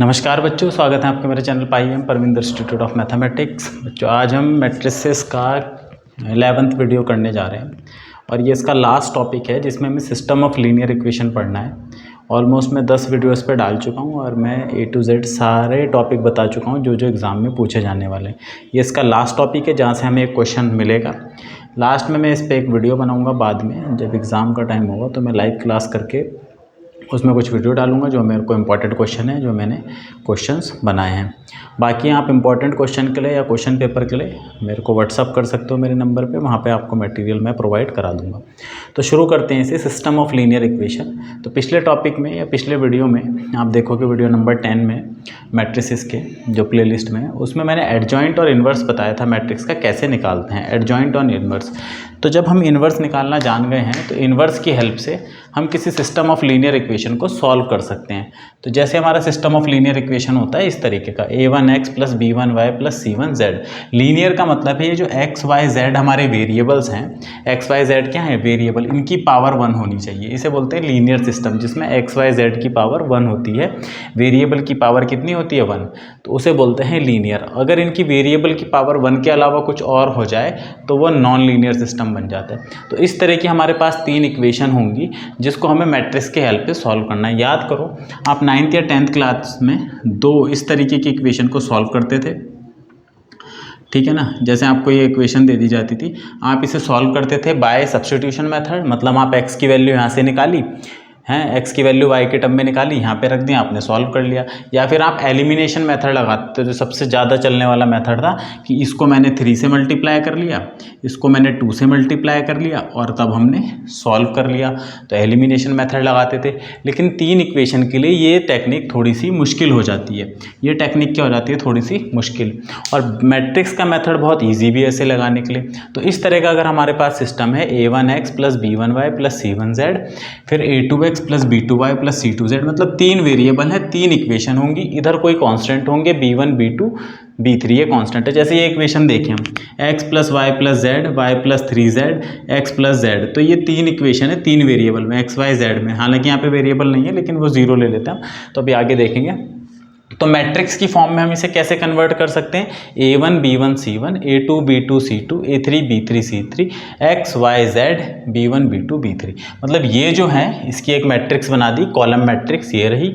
नमस्कार बच्चों, स्वागत है आपके मेरे channel PIM Parminder institute of mathematics. बच्चों आज हम मैट्रिसेस का 11th वीडियो करने जा रहे हैं और ये इसका लास्ट टॉपिक है जिसमें हमें सिस्टम ऑफ लीनियर इक्वेशन पढ़ना है। ऑलमोस्ट मैं 10 वीडियोस पे डाल चुका हूँ और मैं A to Z सारे टॉपिक बता चुका हूँ जो जो एग्ज़ाम में पूछे जाने वाले हैं। ये इसका लास्ट टॉपिक है जहाँ से हमें एक क्वेश्चन मिलेगा। लास्ट में मैं इस पर एक वीडियो बनाऊँगा, बाद में जब एग्ज़ाम का टाइम होगा तो मैं लाइव क्लास करके उसमें कुछ वीडियो डालूंगा जो मेरे को इम्पॉर्टेंट क्वेश्चन है, जो मैंने क्वेश्चंस बनाए हैं। बाकी आप इम्पॉर्टेंट क्वेश्चन के लिए या क्वेश्चन पेपर के लिए मेरे को व्हाट्सअप कर सकते हो मेरे नंबर पे, वहाँ पे आपको मटेरियल मैं प्रोवाइड करा दूंगा। तो शुरू करते हैं इसे, सिस्टम ऑफ लीनियर इक्वेशन। तो पिछले टॉपिक में या पिछले वीडियो में आप देखोगे वीडियो नंबर 10 में मैट्रिसेस के जो प्लेलिस्ट में है उसमें मैंने एडजॉइंट और इन्वर्स बताया था मैट्रिक्स का कैसे निकालते हैं, एडजॉइंट और इन्वर्स। तो जब हम इन्वर्स निकालना जान गए हैं तो इन्वर्स की हेल्प से हम किसी सिस्टम ऑफ लीनियर इक्वेशन को सॉल्व कर सकते हैं। तो जैसे हमारा सिस्टम ऑफ लीनियर इक्वेशन होता है इस तरीके का, a1x + b1y + c1z। लीनियर का मतलब है ये जो x y z हमारे वेरिएबल्स हैं, x y z क्या है वेरिएबल, इनकी पावर 1 होनी चाहिए। इसे बोलते हैं लीनियर सिस्टम जिसमें x y z की पावर 1 होती है, वेरिएबल की पावर कितनी होती है 1, तो उसे बोलते हैं लीनियर। अगर इनकी वेरिएबल की पावर 1 के अलावा कुछ और हो जाए तो वो नॉन लीनियर सिस्टम बन जाता है। तो इस तरह की हमारे पास 3 इक्वेशन होंगी जिसको हमें मैट्रिक्स के हेल्प से सॉल्व करना है। याद करो आप 9th या 10th क्लास में 2 इस तरीके की इक्वेशन को सॉल्व करते थे, ठीक है ना। जैसे आपको ये इक्वेशन दे दी जाती थी, आप इसे सॉल्व करते थे बाय सब्स्टिट्यूशन मेथड, मतलब आप x की वैल्यू यहाँ से निकाली हैं, x की वैल्यू y के टर्म में निकाली, यहाँ पे रख दी, आपने सॉल्व कर लिया। या फिर आप एलिमिनेशन मेथड लगाते, जो सबसे ज़्यादा चलने वाला मेथड था कि इसको मैंने 3 से मल्टीप्लाई कर लिया, इसको मैंने 2 से मल्टीप्लाई कर लिया और तब हमने सॉल्व कर लिया, तो एलिमिनेशन मेथड लगाते थे। लेकिन 3 इक्वेशन के लिए ये टेक्निक थोड़ी सी मुश्किल हो जाती है। ये टेक्निक क्या हो जाती है, थोड़ी सी मुश्किल। और मैट्रिक्स का मेथड बहुत ईजी भी है ऐसे लगाने के लिए। तो इस तरह का अगर हमारे पास सिस्टम है a1x + b1y + c1z, फिर a2x + b2y + c2z, मतलब 3 वेरिएबल है, 3 इक्वेशन होंगी, इधर कोई कांस्टेंट होंगे b1 b2 b3, ये कांस्टेंट है। जैसे ये इक्वेशन देखें हम, x + y + z, y + 3z, x + z, तो ये 3 इक्वेशन है 3 वेरिएबल में, x y z में। हालांकि यहाँ पे वेरिएबल नहीं है लेकिन वो 0 ले लेते हैं हम, तो अभी आगे देखेंगे। तो मैट्रिक्स की फॉर्म में हम इसे कैसे कन्वर्ट कर सकते हैं, a1 b1 c1, a2 b2 c2, a3 b3 c3, x y z b1 b2 b3। मतलब ये जो है इसकी एक मैट्रिक्स बना दी, कॉलम मैट्रिक्स ये रही।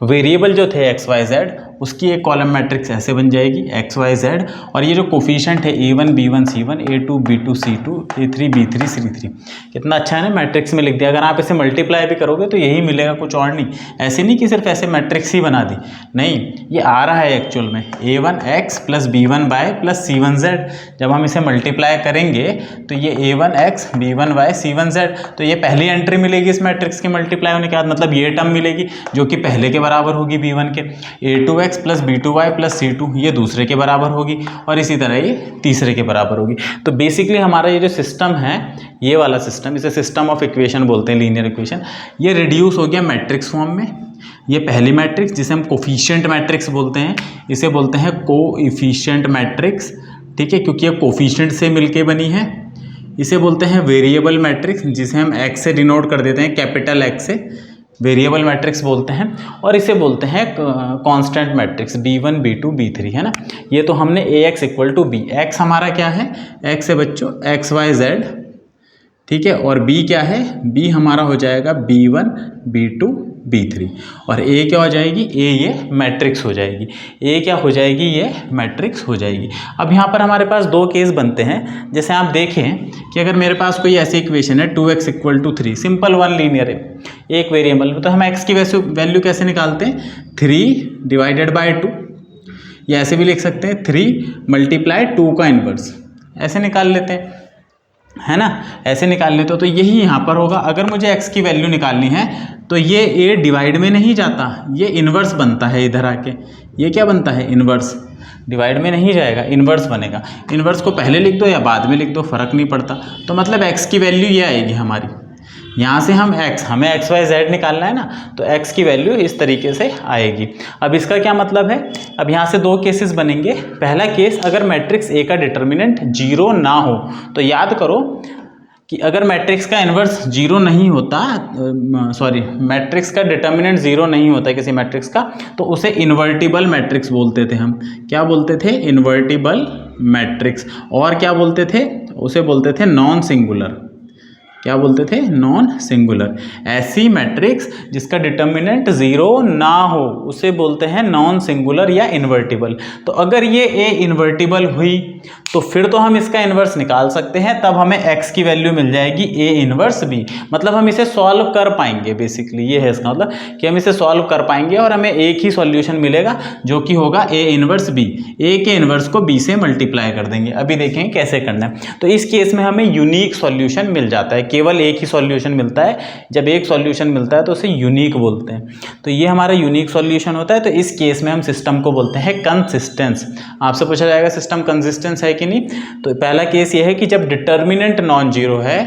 वेरिएबल जो थे x y z उसकी एक कॉलम मैट्रिक्स ऐसे बन जाएगी x y z, और ये जो कोफिशिएंट है a1 b1 c1, a2 b2 c2, a3 b3 c3। कितना अच्छा है ना, मैट्रिक्स में लिख दिया। अगर आप इसे मल्टीप्लाई भी करोगे तो यही मिलेगा, कुछ और नहीं। ऐसे नहीं कि सिर्फ ऐसे मैट्रिक्स ही बना दी, नहीं, ये आ रहा है एक्चुअल में a1x + b1y + c1z। जब हम इसे मल्टीप्लाई करेंगे तो ये a1x b1y c1z, तो ये पहली एंट्री मिलेगी इस मैट्रिक्स के मल्टीप्लाई होने के बाद, मतलब ये टर्म मिलेगी जो कि पहले के बराबर होगी b1 के। a2x + b2y + c2 ये दूसरे के बराबर होगी, और इसी तरह ये तीसरे के बराबर होगी। तो बेसिकली हमारा ये जो सिस्टम है, ये वाला सिस्टम, इसे सिस्टम ऑफ इक्वेशन बोलते हैं, लीनियर इक्वेशन। ये रिड्यूस हो गया मैट्रिक्स फॉर्म में। ये पहली मैट्रिक्स जिसे हम कोफिशिएंट मैट्रिक्स बोलते हैं, इसे बोलते हैं कोएफिशिएंट मैट्रिक्स, ठीक है, क्योंकि ये कोफिशिएंट से मिलके बनी है। इसे बोलते हैं वेरिएबल मैट्रिक्स जिसे हम x से डिनोट कर देते हैं, कैपिटल X से, वेरिएबल मैट्रिक्स बोलते हैं। और इसे बोलते हैं constant matrix b1 b2 b3, है ना। ये तो हमने ax = b, x हमारा क्या है, x है बच्चों x y z, ठीक है, और b क्या है, b हमारा हो जाएगा b1 b2 b3, और a क्या हो जाएगी, a ये मैट्रिक्स हो जाएगी, a क्या हो जाएगी, ये मैट्रिक्स हो जाएगी। अब यहाँ पर हमारे पास 2 केस बनते हैं। जैसे आप देखें कि अगर मेरे पास कोई ऐसी इक्वेशन है 2x = 3, सिंपल 1 लीनियर है, एक वेरिएबल में, तो हम x की वैल्यू कैसे निकालते हैं, 3/2, या ऐसे भी लिख सकते हैं 3 × 2 का इन्वर्स, ऐसे निकाल लेते हैं, है ना, ऐसे निकाल लेते हो। तो यही यहाँ पर होगा। अगर मुझे x की वैल्यू निकालनी है तो ये a डिवाइड में नहीं जाता, ये इन्वर्स बनता है इधर आके। ये क्या बनता है, इन्वर्स, डिवाइड में नहीं जाएगा, इन्वर्स बनेगा। इन्वर्स को पहले लिख दो या बाद में लिख दो, फर्क नहीं पड़ता। तो मतलब x की वैल्यू ये आएगी हमारी, यहाँ से हम हमें x y z निकालना है ना, तो x की वैल्यू इस तरीके से आएगी। अब इसका क्या मतलब है, अब यहाँ से 2 केसेस बनेंगे। पहला केस, अगर मैट्रिक्स A का डिटर्मिनेंट 0 ना हो, तो याद करो कि अगर मैट्रिक्स का इन्वर्स जीरो नहीं होता, मैट्रिक्स का डिटर्मिनेंट जीरो नहीं होता किसी मैट्रिक्स का, तो उसे इन्वर्टिबल मैट्रिक्स बोलते थे हम। क्या बोलते थे? Invertible matrix. और क्या बोलते थे? उसे बोलते थे नॉन सिंगुलर। क्या बोलते थे? Non singular. ऐसी मैट्रिक्स जिसका डिटर्मिनेंट जीरो ना हो उसे बोलते हैं नॉन सिंगुलर या इन्वर्टिबल। तो अगर ये ए इन्वर्टिबल हुई तो फिर तो हम इसका इन्वर्स निकाल सकते हैं, तब हमें x की वैल्यू मिल जाएगी ए इन्वर्स बी। मतलब हम इसे सॉल्व कर पाएंगे, बेसिकली ये है इसका मतलब कि हम इसे सॉल्व कर पाएंगे और हमें एक ही सॉल्यूशन मिलेगा जो कि होगा ए इन्वर्स बी। ए के इन्वर्स को बी से मल्टीप्लाई कर देंगे। अभी देखेंगे कैसे करना है। तो इस केस में हमें यूनिक सॉल्यूशन मिल जाता है, केवल एक ही सॉल्यूशन मिलता है। जब एक सॉल्यूशन मिलता है तो उसे यूनिक बोलते हैं। तो ये हमारा यूनिक सॉल्यूशन होता है। तो इस केस में हम सिस्टम को बोलते हैं कंसिस्टेंस। आपसे पूछा जाएगा सिस्टम कंसिस्टेंस है कि नहीं, तो पहला केस ये है कि जब डिटर्मिनेंट नॉन जीरो है,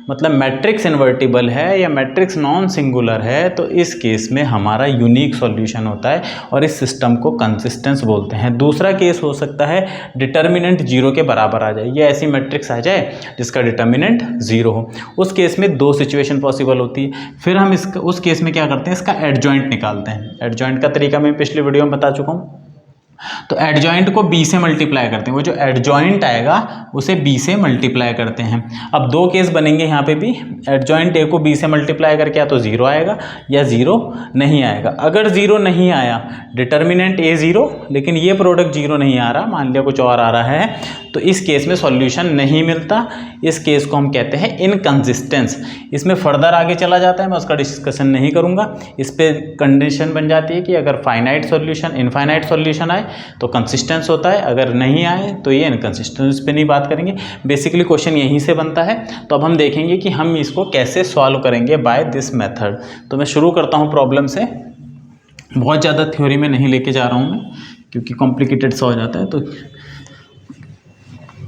मतलब मैट्रिक्स इन्वर्टिबल है या मैट्रिक्स नॉन सिंगुलर है, तो इस केस में हमारा यूनिक सॉल्यूशन होता है और इस सिस्टम को कंसिस्टेंस बोलते हैं। दूसरा केस हो सकता है डिटर्मिनेंट जीरो के बराबर आ जाए, ये ऐसी मैट्रिक्स आ जाए जिसका डिटर्मिनेंट जीरो हो। उस केस में दो सिचुएशन पॉसिबल होती है। फिर हम उस केस में क्या करते हैं, इसका एडजॉइंट निकालते हैं। एडजॉइंट का तरीका मैं पिछले वीडियो में बता चुका हूँ। तो एडजॉइंट को b से मल्टीप्लाई करते हैं, वो जो एडजॉइंट आएगा उसे b से मल्टीप्लाई करते हैं। अब दो केस बनेंगे यहाँ पे भी। एडजॉइंट a को b से मल्टीप्लाई करके या तो जीरो आएगा या जीरो नहीं आएगा। अगर जीरो नहीं आया, डिटर्मिनेंट a जीरो लेकिन ये प्रोडक्ट जीरो नहीं आ रहा, मान लिया कुछ और आ रहा है, तो इस केस में सॉल्यूशन नहीं मिलता। इस केस को हम कहते हैं इनकंसिस्टेंस। इसमें फर्दर आगे चला जाता है, मैं उसका डिस्कशन नहीं करूँगा। इस पर कंडीशन बन जाती है कि अगर फाइनाइट सॉल्यूशन इनफाइनाइट सॉल्यूशन आए तो कंसिस्टेंस होता है, अगर नहीं आए तो ये इनकंसिस्टेंस पे नहीं बात करेंगे। बेसिकली क्वेश्चन यहीं से बनता है। तो अब हम देखेंगे कि हम इसको कैसे सॉल्व करेंगे बाय दिस मेथड। तो मैं शुरू करता हूँ प्रॉब्लम से। बहुत ज़्यादा थ्योरी में नहीं लेके जा रहा हूँ मैं, क्योंकि कॉम्प्लिकेटेड सा हो जाता है। तो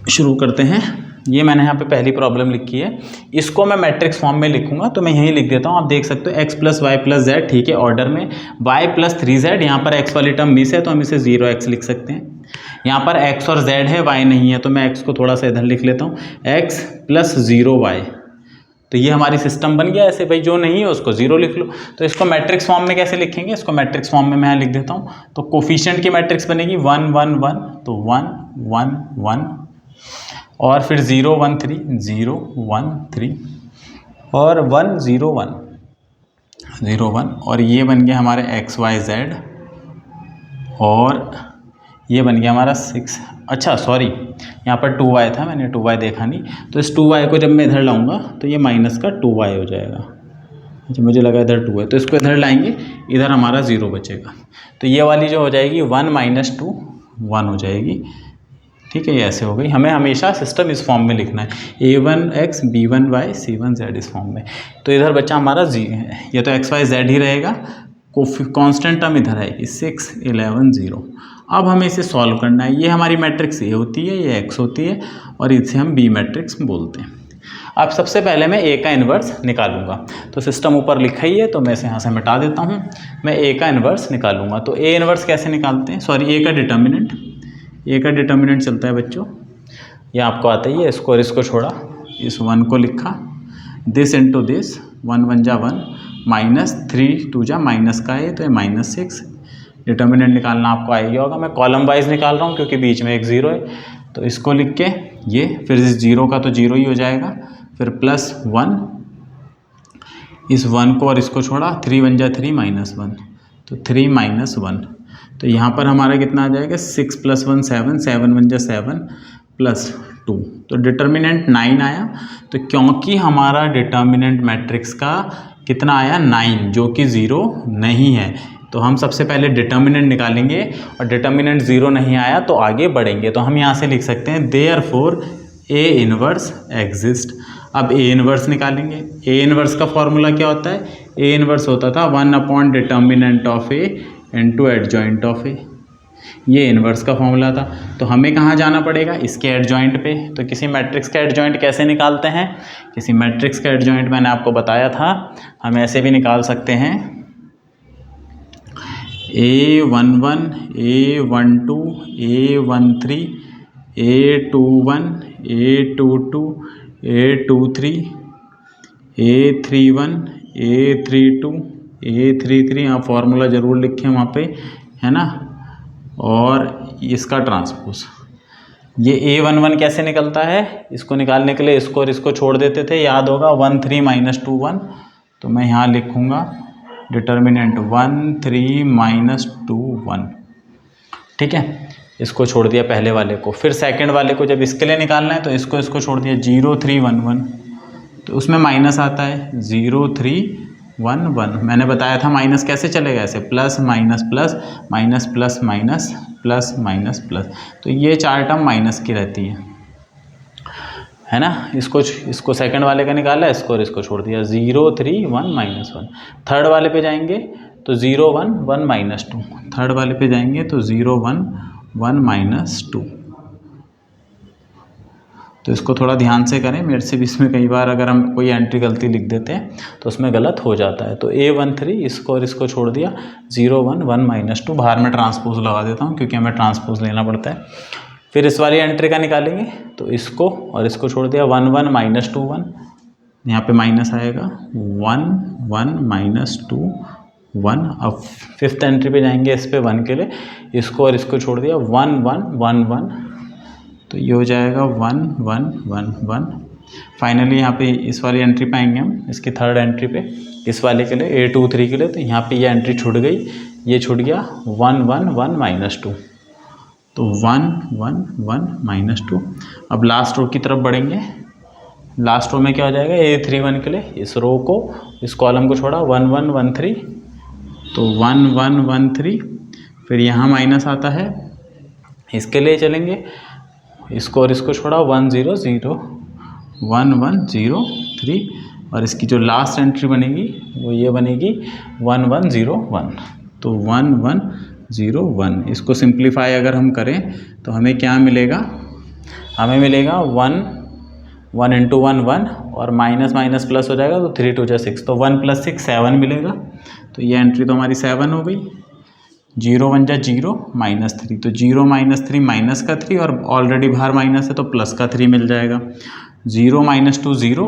शुरू करते हैं। ये मैंने यहाँ पे पहली प्रॉब्लम लिखी है, इसको मैं मैट्रिक्स फॉर्म में लिखूंगा, तो मैं यहीं लिख देता हूँ। आप देख सकते हो x plus Y plus Z, ठीक है, ऑर्डर में y प्लस 3z। यहाँ पर x वाली टर्म मिस है तो हम इसे 0x लिख सकते हैं। यहाँ पर x और z है, y नहीं है, तो मैं x को थोड़ा सा इधर लिख लेता हूँ, x प्लस 0y। तो ये हमारी सिस्टम बन गया। ऐसे भाई जो नहीं है उसको 0 लिख लो। तो इसको मैट्रिक्स फॉर्म में कैसे लिखेंगे, इसको मैट्रिक्स फॉर्म में मैं लिख देता हूँ। तो कोफिशिएंट की मैट्रिक्स बनेगी 1 1 1, तो 1 1 1, और फिर 0 1 3 0 1 3, और 1 0 1 0 1, और ये बन गया हमारे x y z, और ये बन गया हमारा 6। अच्छा सॉरी, यहाँ पर 2y था, मैंने 2y देखा नहीं। तो इस 2y को जब मैं इधर लाऊंगा तो ये माइनस का 2y हो जाएगा। अच्छा, मुझे लगा इधर 2 है, तो इसको इधर लाएंगे, इधर हमारा 0 बचेगा। तो ये वाली जो हो जाएगी 1 - 2 1 हो जाएगी। ठीक है, ये ऐसे हो गई। हमें हमेशा सिस्टम इस फॉर्म में लिखना है, a1x b1y c1z इस फॉर्म में। तो इधर बच्चा हमारा ये तो x y z ही रहेगा, कांस्टेंट टर्म इधर आएगी 6 11 0। अब हमें इसे सॉल्व करना है। ये हमारी मैट्रिक्स a होती है, ये x होती है, और इसे हम b मैट्रिक्स बोलते हैं। अब सबसे पहले मैं a का इन्वर्स निकालूंगा। तो सिस्टम ऊपर लिखा ही है, तो मैं इसे यहाँ से मिटा देता हूँ। मैं a का इन्वर्स निकालूंगा। तो a इन्वर्स कैसे निकालते हैं, सॉरी, a का डिटर्मिनेंट। ए का डिटर्मिनेंट चलता है बच्चों, ये आपको आता ही है। इसको और इसको छोड़ा, इस 1 को लिखा, दिस इंटू दिस, 1 1 जा 1, -3 2 जा माइनस का है, तो ये -6। डिटर्मिनेंट निकालना आपको आ ही होगा। मैं कॉलम वाइज निकाल रहा हूँ क्योंकि बीच में एक 0 है। तो इसको लिख के ये, फिर इस 0 का तो 0 ही हो जाएगा, फिर +1, इस 1 को और इसको छोड़ा, 3 1 जा 3 -1, तो 3 -1। तो यहाँ पर हमारा कितना आ जाएगा, 6 + 1 7, 7 1 जा 7 +2। तो डिटर्मिनेंट 9 आया। तो क्योंकि हमारा डिटर्मिनेंट मैट्रिक्स का कितना आया, 9, जो कि 0 नहीं है, तो हम सबसे पहले डिटर्मिनेंट निकालेंगे, और डिटर्मिनेंट 0 नहीं आया तो आगे बढ़ेंगे। तो हम यहाँ से लिख सकते हैं देयरफॉर ए इनवर्स एग्जिस्ट। अब ए इनवर्स निकालेंगे। ए इनवर्स का फॉर्मूला क्या होता है, ए इनवर्स होता था 1 determinant of A into adjoint of A. ये इनवर्स का फॉर्मूला था। तो हमें कहाँ जाना पड़ेगा, इसके एडजॉइंट पे। तो किसी मैट्रिक्स का एडजॉइंट कैसे निकालते हैं, किसी मैट्रिक्स का एडजॉइंट मैंने आपको बताया था, हम ऐसे भी निकाल सकते हैं, A11 A12 A13 A21 A22 A23 A31 A32 A33, यहाँ फॉर्मूला ज़रूर लिखें वहाँ पे, है ना। और इसका ट्रांसपोज, ये A11 कैसे निकलता है, इसको निकालने के लिए इसको और इसको छोड़ देते थे, याद होगा 1 3 -2 1, तो मैं यहाँ लिखूँगा डिटर्मिनेंट 1 3 -2 1, ठीक है। इसको छोड़ दिया पहले वाले को, फिर सेकंड वाले को जब इसके लिए निकालना है तो इसको छोड़ दिया 0 3 1 1, तो उसमें माइनस आता है 0 3 1 1। मैंने बताया था माइनस कैसे चलेगा, ऐसे plus minus plus minus plus minus plus minus plus, तो ये 4 टर्म माइनस की रहती है ना। इसको सेकंड वाले का निकाला, इसको और इसको छोड़ दिया 0 3 1 -1। थर्ड वाले पे जाएंगे तो 0 1 1 -2, थर्ड वाले पे जाएंगे तो 0 1 1 -2। तो इसको थोड़ा ध्यान से करें, मेरे से भी इसमें कई बार अगर हम कोई एंट्री गलती लिख देते हैं तो उसमें गलत हो जाता है। तो A13 इसको और इसको छोड़ दिया 0 1 1 -2, बाहर में ट्रांसपोज लगा देता हूँ क्योंकि हमें ट्रांसपोज लेना पड़ता है। फिर इस वाली एंट्री का निकालेंगे तो इसको और इसको छोड़ दिया 1 1 -2 1, यहाँ पे माइनस आएगा 1 1 -2 1। अब फिफ्थ एंट्री पे जाएंगे, इस पे 1 के लिए, इसको और इसको छोड़ दिया 1 1 1 1, तो ये हो जाएगा 1 1 1 1। फाइनली यहाँ पे इस वाली एंट्री पे आएंगे हम, इसकी थर्ड एंट्री पे, इस वाले के लिए A23 के लिए, तो यहाँ पे ये एंट्री छूट गई, ये छूट गया 1 1 1 -2, तो 1 1 1 -2। अब लास्ट रो की तरफ बढ़ेंगे, लास्ट रो में क्या हो जाएगा, A31 के लिए इस रो को, इस कॉलम को छोड़ा 1 1 1 3, तो 1 1 1 3, फिर यहाँ माइनस आता है, इसके लिए चलेंगे, इसको और इसको छोड़ा 1 0 0 1 1 0 3, और इसकी जो लास्ट एंट्री बनेगी वो ये बनेगी 1 1 0 1, तो 1 1 0 1। इसको सिंप्लीफाई अगर हम करें तो हमें क्या मिलेगा, हमें मिलेगा 1 1 × 1 1, और माइनस माइनस प्लस हो जाएगा तो 3 2 6, तो 1 + 6 7 मिलेगा। तो ये एंट्री तो हमारी 7 हो गई। 0 1 0 -3, तो 0 -3 माइनस का 3, और ऑलरेडी बाहर माइनस है तो प्लस का 3 मिल जाएगा। 0 -2 0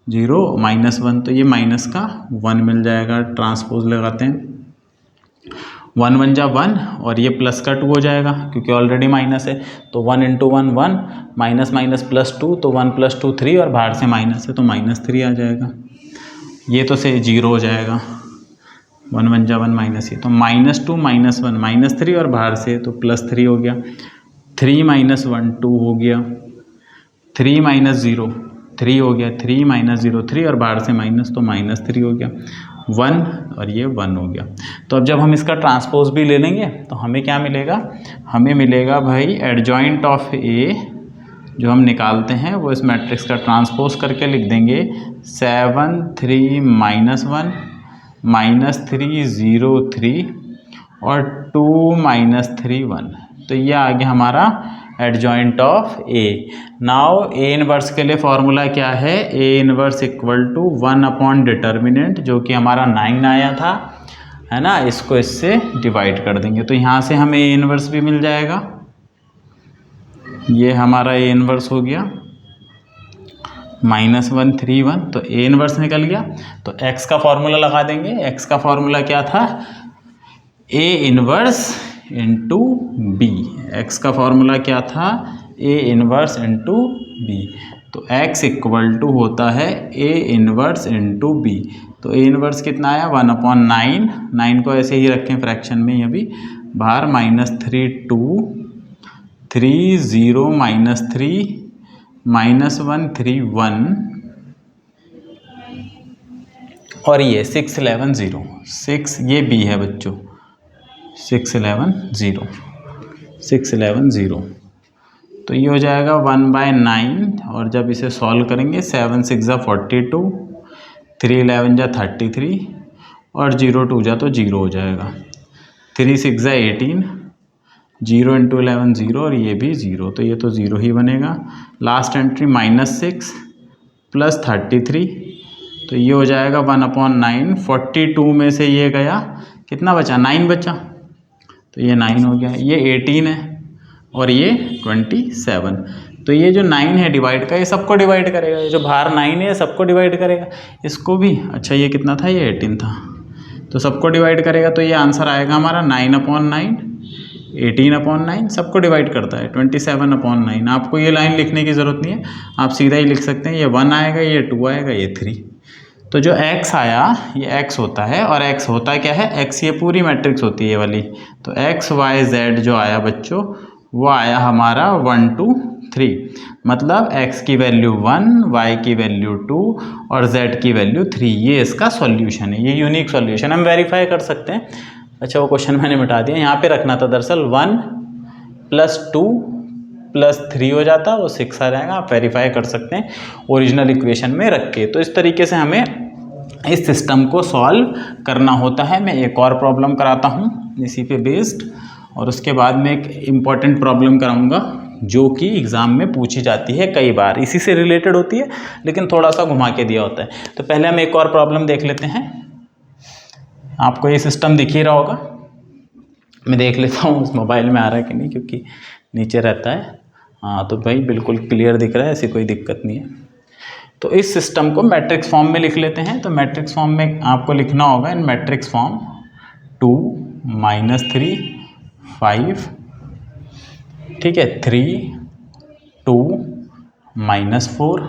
0 -1, तो ये माइनस का 1 मिल जाएगा। ट्रांसपोज लगाते हैं, 1 1 1, और ये प्लस का 2 हो जाएगा क्योंकि ऑलरेडी माइनस है, तो 1 × 1 1 माइनस माइनस +2, तो 1 + 2 3, और बाहर से माइनस है तो -3 आ जाएगा। ये तो से 0 हो जाएगा, 1 1 1 माइनस, ये तो -2 -1 -3, और बाहर से तो +3 हो गया। 3 -1 2 हो गया, 3 -0 3 हो गया, 3 -0 3, और बाहर से माइनस तो -3 हो गया, 1, और ये 1 हो गया। तो अब जब हम इसका ट्रांसपोज भी ले लेंगे तो हमें क्या मिलेगा, हमें मिलेगा भाई एडजॉइंट ऑफ A, जो हम निकालते हैं वो इस मैट्रिक्स का ट्रांसपोज करके लिख देंगे 7 3 -1 -3 0 3 और 2 -3 1, तो ये आ गया हमारा adjoint of A। Now A inverse के लिए फॉर्मूला क्या है, A इनवर्स = 1 डिटर्मिनेंट, जो कि हमारा 9 आया था, है ना। इसको इससे डिवाइड कर देंगे तो यहाँ से हमें A इनवर्स भी मिल जाएगा। ये हमारा A इनवर्स हो गया -1 3 1, तो A इनवर्स निकल गया। तो X का फॉर्मूला लगा देंगे। X का फॉर्मूला क्या था, A इनवर्स × B। X का फॉर्मूला क्या था, A इनवर्स × B। तो X = होता है A इनवर्स × B। तो A इनवर्स कितना आया, 1/9, 9 को ऐसे ही रखें फ्रैक्शन में, ये भी बाहर -3 2 3 0 -3 -1 3 1, और ये 6 11 0 6, ये B है बच्चों, 6 11 0 6 11 0। तो ये हो जाएगा 1/9, और जब इसे सॉल्व करेंगे 7 6 42, 3 11 33, और 0 2 तो 0 हो जाएगा। 3 6 18, 0 × 11 0, और ये भी 0, तो ये तो 0 ही बनेगा। लास्ट एंट्री -6 + 33, तो ये हो जाएगा 1/9। 42 में से ये गया, कितना बचा, 9 बचा, तो ये 9 हो गया। ये 18 है और ये 27, तो ये जो 9 है डिवाइड का, ये सबको डिवाइड करेगा, ये जो बाहर 9 है सबको डिवाइड करेगा, इसको भी। अच्छा ये कितना था, ये 18 था, तो सबको डिवाइड करेगा, तो ये आंसर आएगा हमारा 9/9, 18/9 सबको डिवाइड करता है, 27/9। आपको ये लाइन लिखने की ज़रूरत नहीं है, आप सीधा ही लिख सकते हैं, ये 1 आएगा, ये 2 आएगा, ये 3। तो जो x आया ये x होता है, और x होता क्या है, x ये पूरी मैट्रिक्स होती है ये वाली। तो x y z जो आया बच्चों, वो आया हमारा 1 2 3। मतलब x की वैल्यू 1, y की वैल्यू 2 और z की वैल्यू 3। ये इसका सॉल्यूशन है, ये यूनिक सॉल्यूशन हम वेरीफाई कर सकते हैं। अच्छा वो क्वेश्चन मैंने मिटा दिया, यहाँ पे रखना था दरअसल 1 + 2 + 3 हो जाता, वो 6 आ जाएगा। आप वेरीफाई कर सकते हैं ओरिजिनल इक्वेशन में रख के। तो इस तरीके से हमें इस सिस्टम को सॉल्व करना होता है। मैं एक और प्रॉब्लम कराता हूँ इसी पे बेस्ड, और उसके बाद में एक इम्पॉर्टेंट प्रॉब्लम कराऊंगा जो कि एग्ज़ाम में पूछी जाती है कई बार, इसी से रिलेटेड होती है लेकिन थोड़ा सा घुमा के दिया होता है। तो पहले हम एक और प्रॉब्लम देख लेते हैं। आपको ये सिस्टम दिख ही रहा होगा, मैं देख लेता हूँ उस मोबाइल में आ रहा है कि नहीं, क्योंकि नीचे रहता है। हाँ तो भाई बिल्कुल क्लियर दिख रहा है, ऐसी कोई दिक्कत नहीं है। तो इस सिस्टम को मैट्रिक्स फॉर्म में लिख लेते हैं। तो मैट्रिक्स फॉर्म में आपको लिखना होगा इन मैट्रिक्स फॉर्म 2 -3 5, ठीक है, 3 2 -4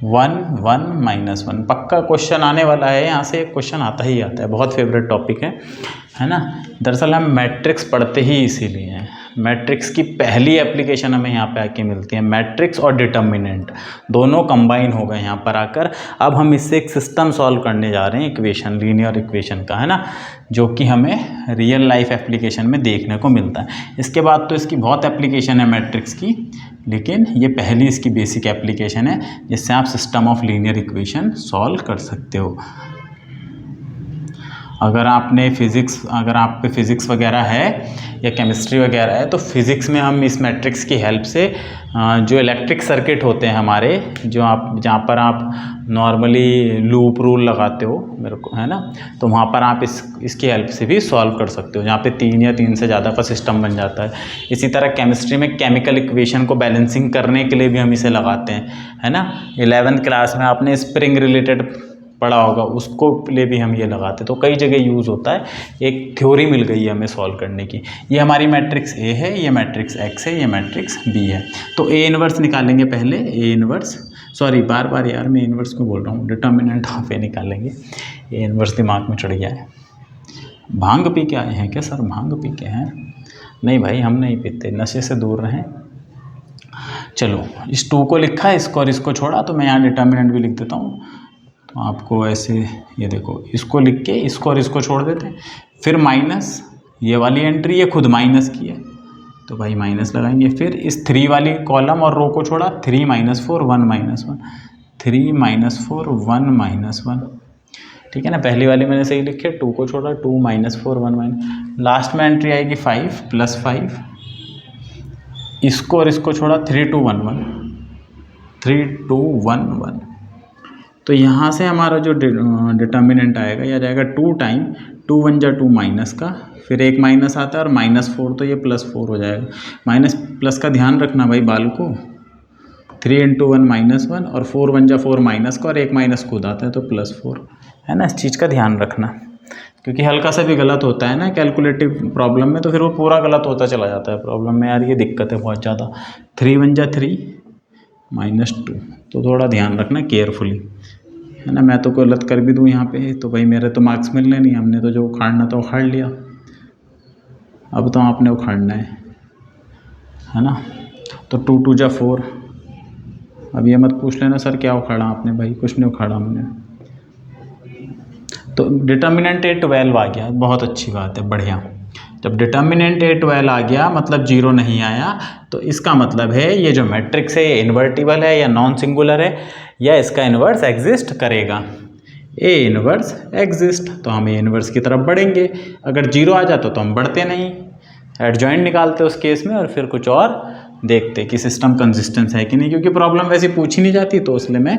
1 1 -1। पक्का क्वेश्चन आने वाला है, यहाँ से एक क्वेश्चन आता ही आता है, बहुत फेवरेट टॉपिक है ना। दरअसल हम मैट्रिक्स पढ़ते ही इसीलिए हैं। मैट्रिक्स की पहली एप्लीकेशन हमें यहाँ पे आके मिलती है, मैट्रिक्स और डिटर्मिनेंट दोनों कंबाइन हो गए यहाँ पर आकर। अब हम इससे एक सिस्टम सॉल्व करने जा रहे हैं इक्वेशन, लीनियर इक्वेशन का, है ना, जो कि हमें रियल लाइफ एप्लीकेशन में देखने को मिलता है। इसके बाद तो इसकी बहुत एप्लीकेशन है मैट्रिक्स की, लेकिन ये पहली इसकी बेसिक एप्लीकेशन है जिससे आप system of linear equation solve कर सकते हो। अगर आप पे फिज़िक्स वगैरह है या केमिस्ट्री वगैरह है, तो फिज़िक्स में हम इस मैट्रिक्स की हेल्प से जो इलेक्ट्रिक सर्किट होते हैं हमारे, जहाँ पर आप नॉर्मली लूप रूल लगाते हो मेरे को, है ना, तो वहाँ पर आप इसकी हेल्प से भी सॉल्व कर सकते हो, जहाँ पे 3 या 3 से ज़्यादा का सिस्टम बन जाता है। इसी तरह केमिस्ट्री में केमिकल इक्वेशन को बैलेंसिंग करने के लिए भी हम इसे लगाते हैं, है ना। 11th क्लास में आपने स्प्रिंग रिलेटेड पढ़ा होगा, उसको लिए भी हम ये लगाते, तो कई जगह यूज़ होता है। एक थ्योरी मिल गई है हमें सॉल्व करने की। ये हमारी मैट्रिक्स ए है, ये मैट्रिक्स एक्स है, ये मैट्रिक्स बी है। तो ए इनवर्स निकालेंगे पहले, ए इनवर्स, सॉरी बार बार यार मैं इनवर्स को बोल रहा हूँ, डिटर्मिनेंट ऑफ ए निकालेंगे। ए इनवर्स दिमाग में चढ़ गया है। भांग पी के आए हैं क्या सर? भांग पी के हैं? नहीं भाई हम नहीं पीते, नशे से दूर रहें। चलो इस 2 को लिखा है, इसको और इसको छोड़ा, तो मैं यहाँ डिटर्मिनेंट भी लिख देता हूँ। तो आपको ऐसे ये देखो, इसको लिख के इसको और इसको छोड़ देते हैं, फिर माइनस ये वाली एंट्री, ये खुद माइनस की है तो भाई माइनस लगाएंगे। फिर इस 3 वाली कॉलम और रो को छोड़ा, 3 - 4 1 -1, 3 - 4 1 -1, ठीक है ना। पहली वाली मैंने सही लिखी है, 2 को छोड़ा, 2 - 4 1 लास्ट में एंट्री आएगी 5 + 5, इसको और इसको छोड़ा, 3 2 1 1, 3 2 1 1। तो यहाँ से हमारा जो डिटर्मिनेंट आएगा, यह जाएगा 2 टाइम 2 1 जा 2 माइनस का, फिर एक माइनस आता है और -4, तो ये +4 हो जाएगा। माइनस प्लस का ध्यान रखना भाई बाल को, 3 × 1 -1 और 4 1 जा 4 माइनस का, और एक माइनस खुद आता है तो +4, है ना। इस चीज़ का ध्यान रखना, क्योंकि हल्का सा भी गलत होता है ना कैलकुलेटिव प्रॉब्लम में, तो फिर वो पूरा गलत होता चला जाता है प्रॉब्लम में। यार ये दिक्कत है बहुत ज़्यादा। 3 1 जा 3 -2, तो थोड़ा ध्यान रखना केयरफुली, है ना। मैं तो गलत कर भी दूँ यहाँ पे तो भाई मेरे तो मार्क्स मिलने नहीं, हमने तो जो उखाड़ना था उखाड़ लिया, अब तो आपने उखाड़ना है ना। तो 2 2 जा 4, अब ये मत पूछ लेना सर क्या उखाड़ा आपने, भाई कुछ नहीं उखाड़ा हमने। तो डिटर्मिनेंट A12 आ गया, बहुत अच्छी बात है, बढ़िया। जब डिटर्मिनेंट A12 आ गया मतलब 0 नहीं आया, तो इसका मतलब है ये जो मैट्रिक्स है ये इन्वर्टिबल है या नॉन सिंगुलर है, या इसका इन्वर्स एग्जिस्ट करेगा। ए इन्वर्स एग्जिस्ट, तो हम ए इन्वर्स की तरफ बढ़ेंगे। अगर 0 आ जाता तो हम बढ़ते नहीं, एडजॉइंट निकालते उस केस में, और फिर कुछ और देखते कि सिस्टम कंसिस्टेंस है कि नहीं, क्योंकि प्रॉब्लम वैसे पूछी नहीं जाती, तो इसलिए मैं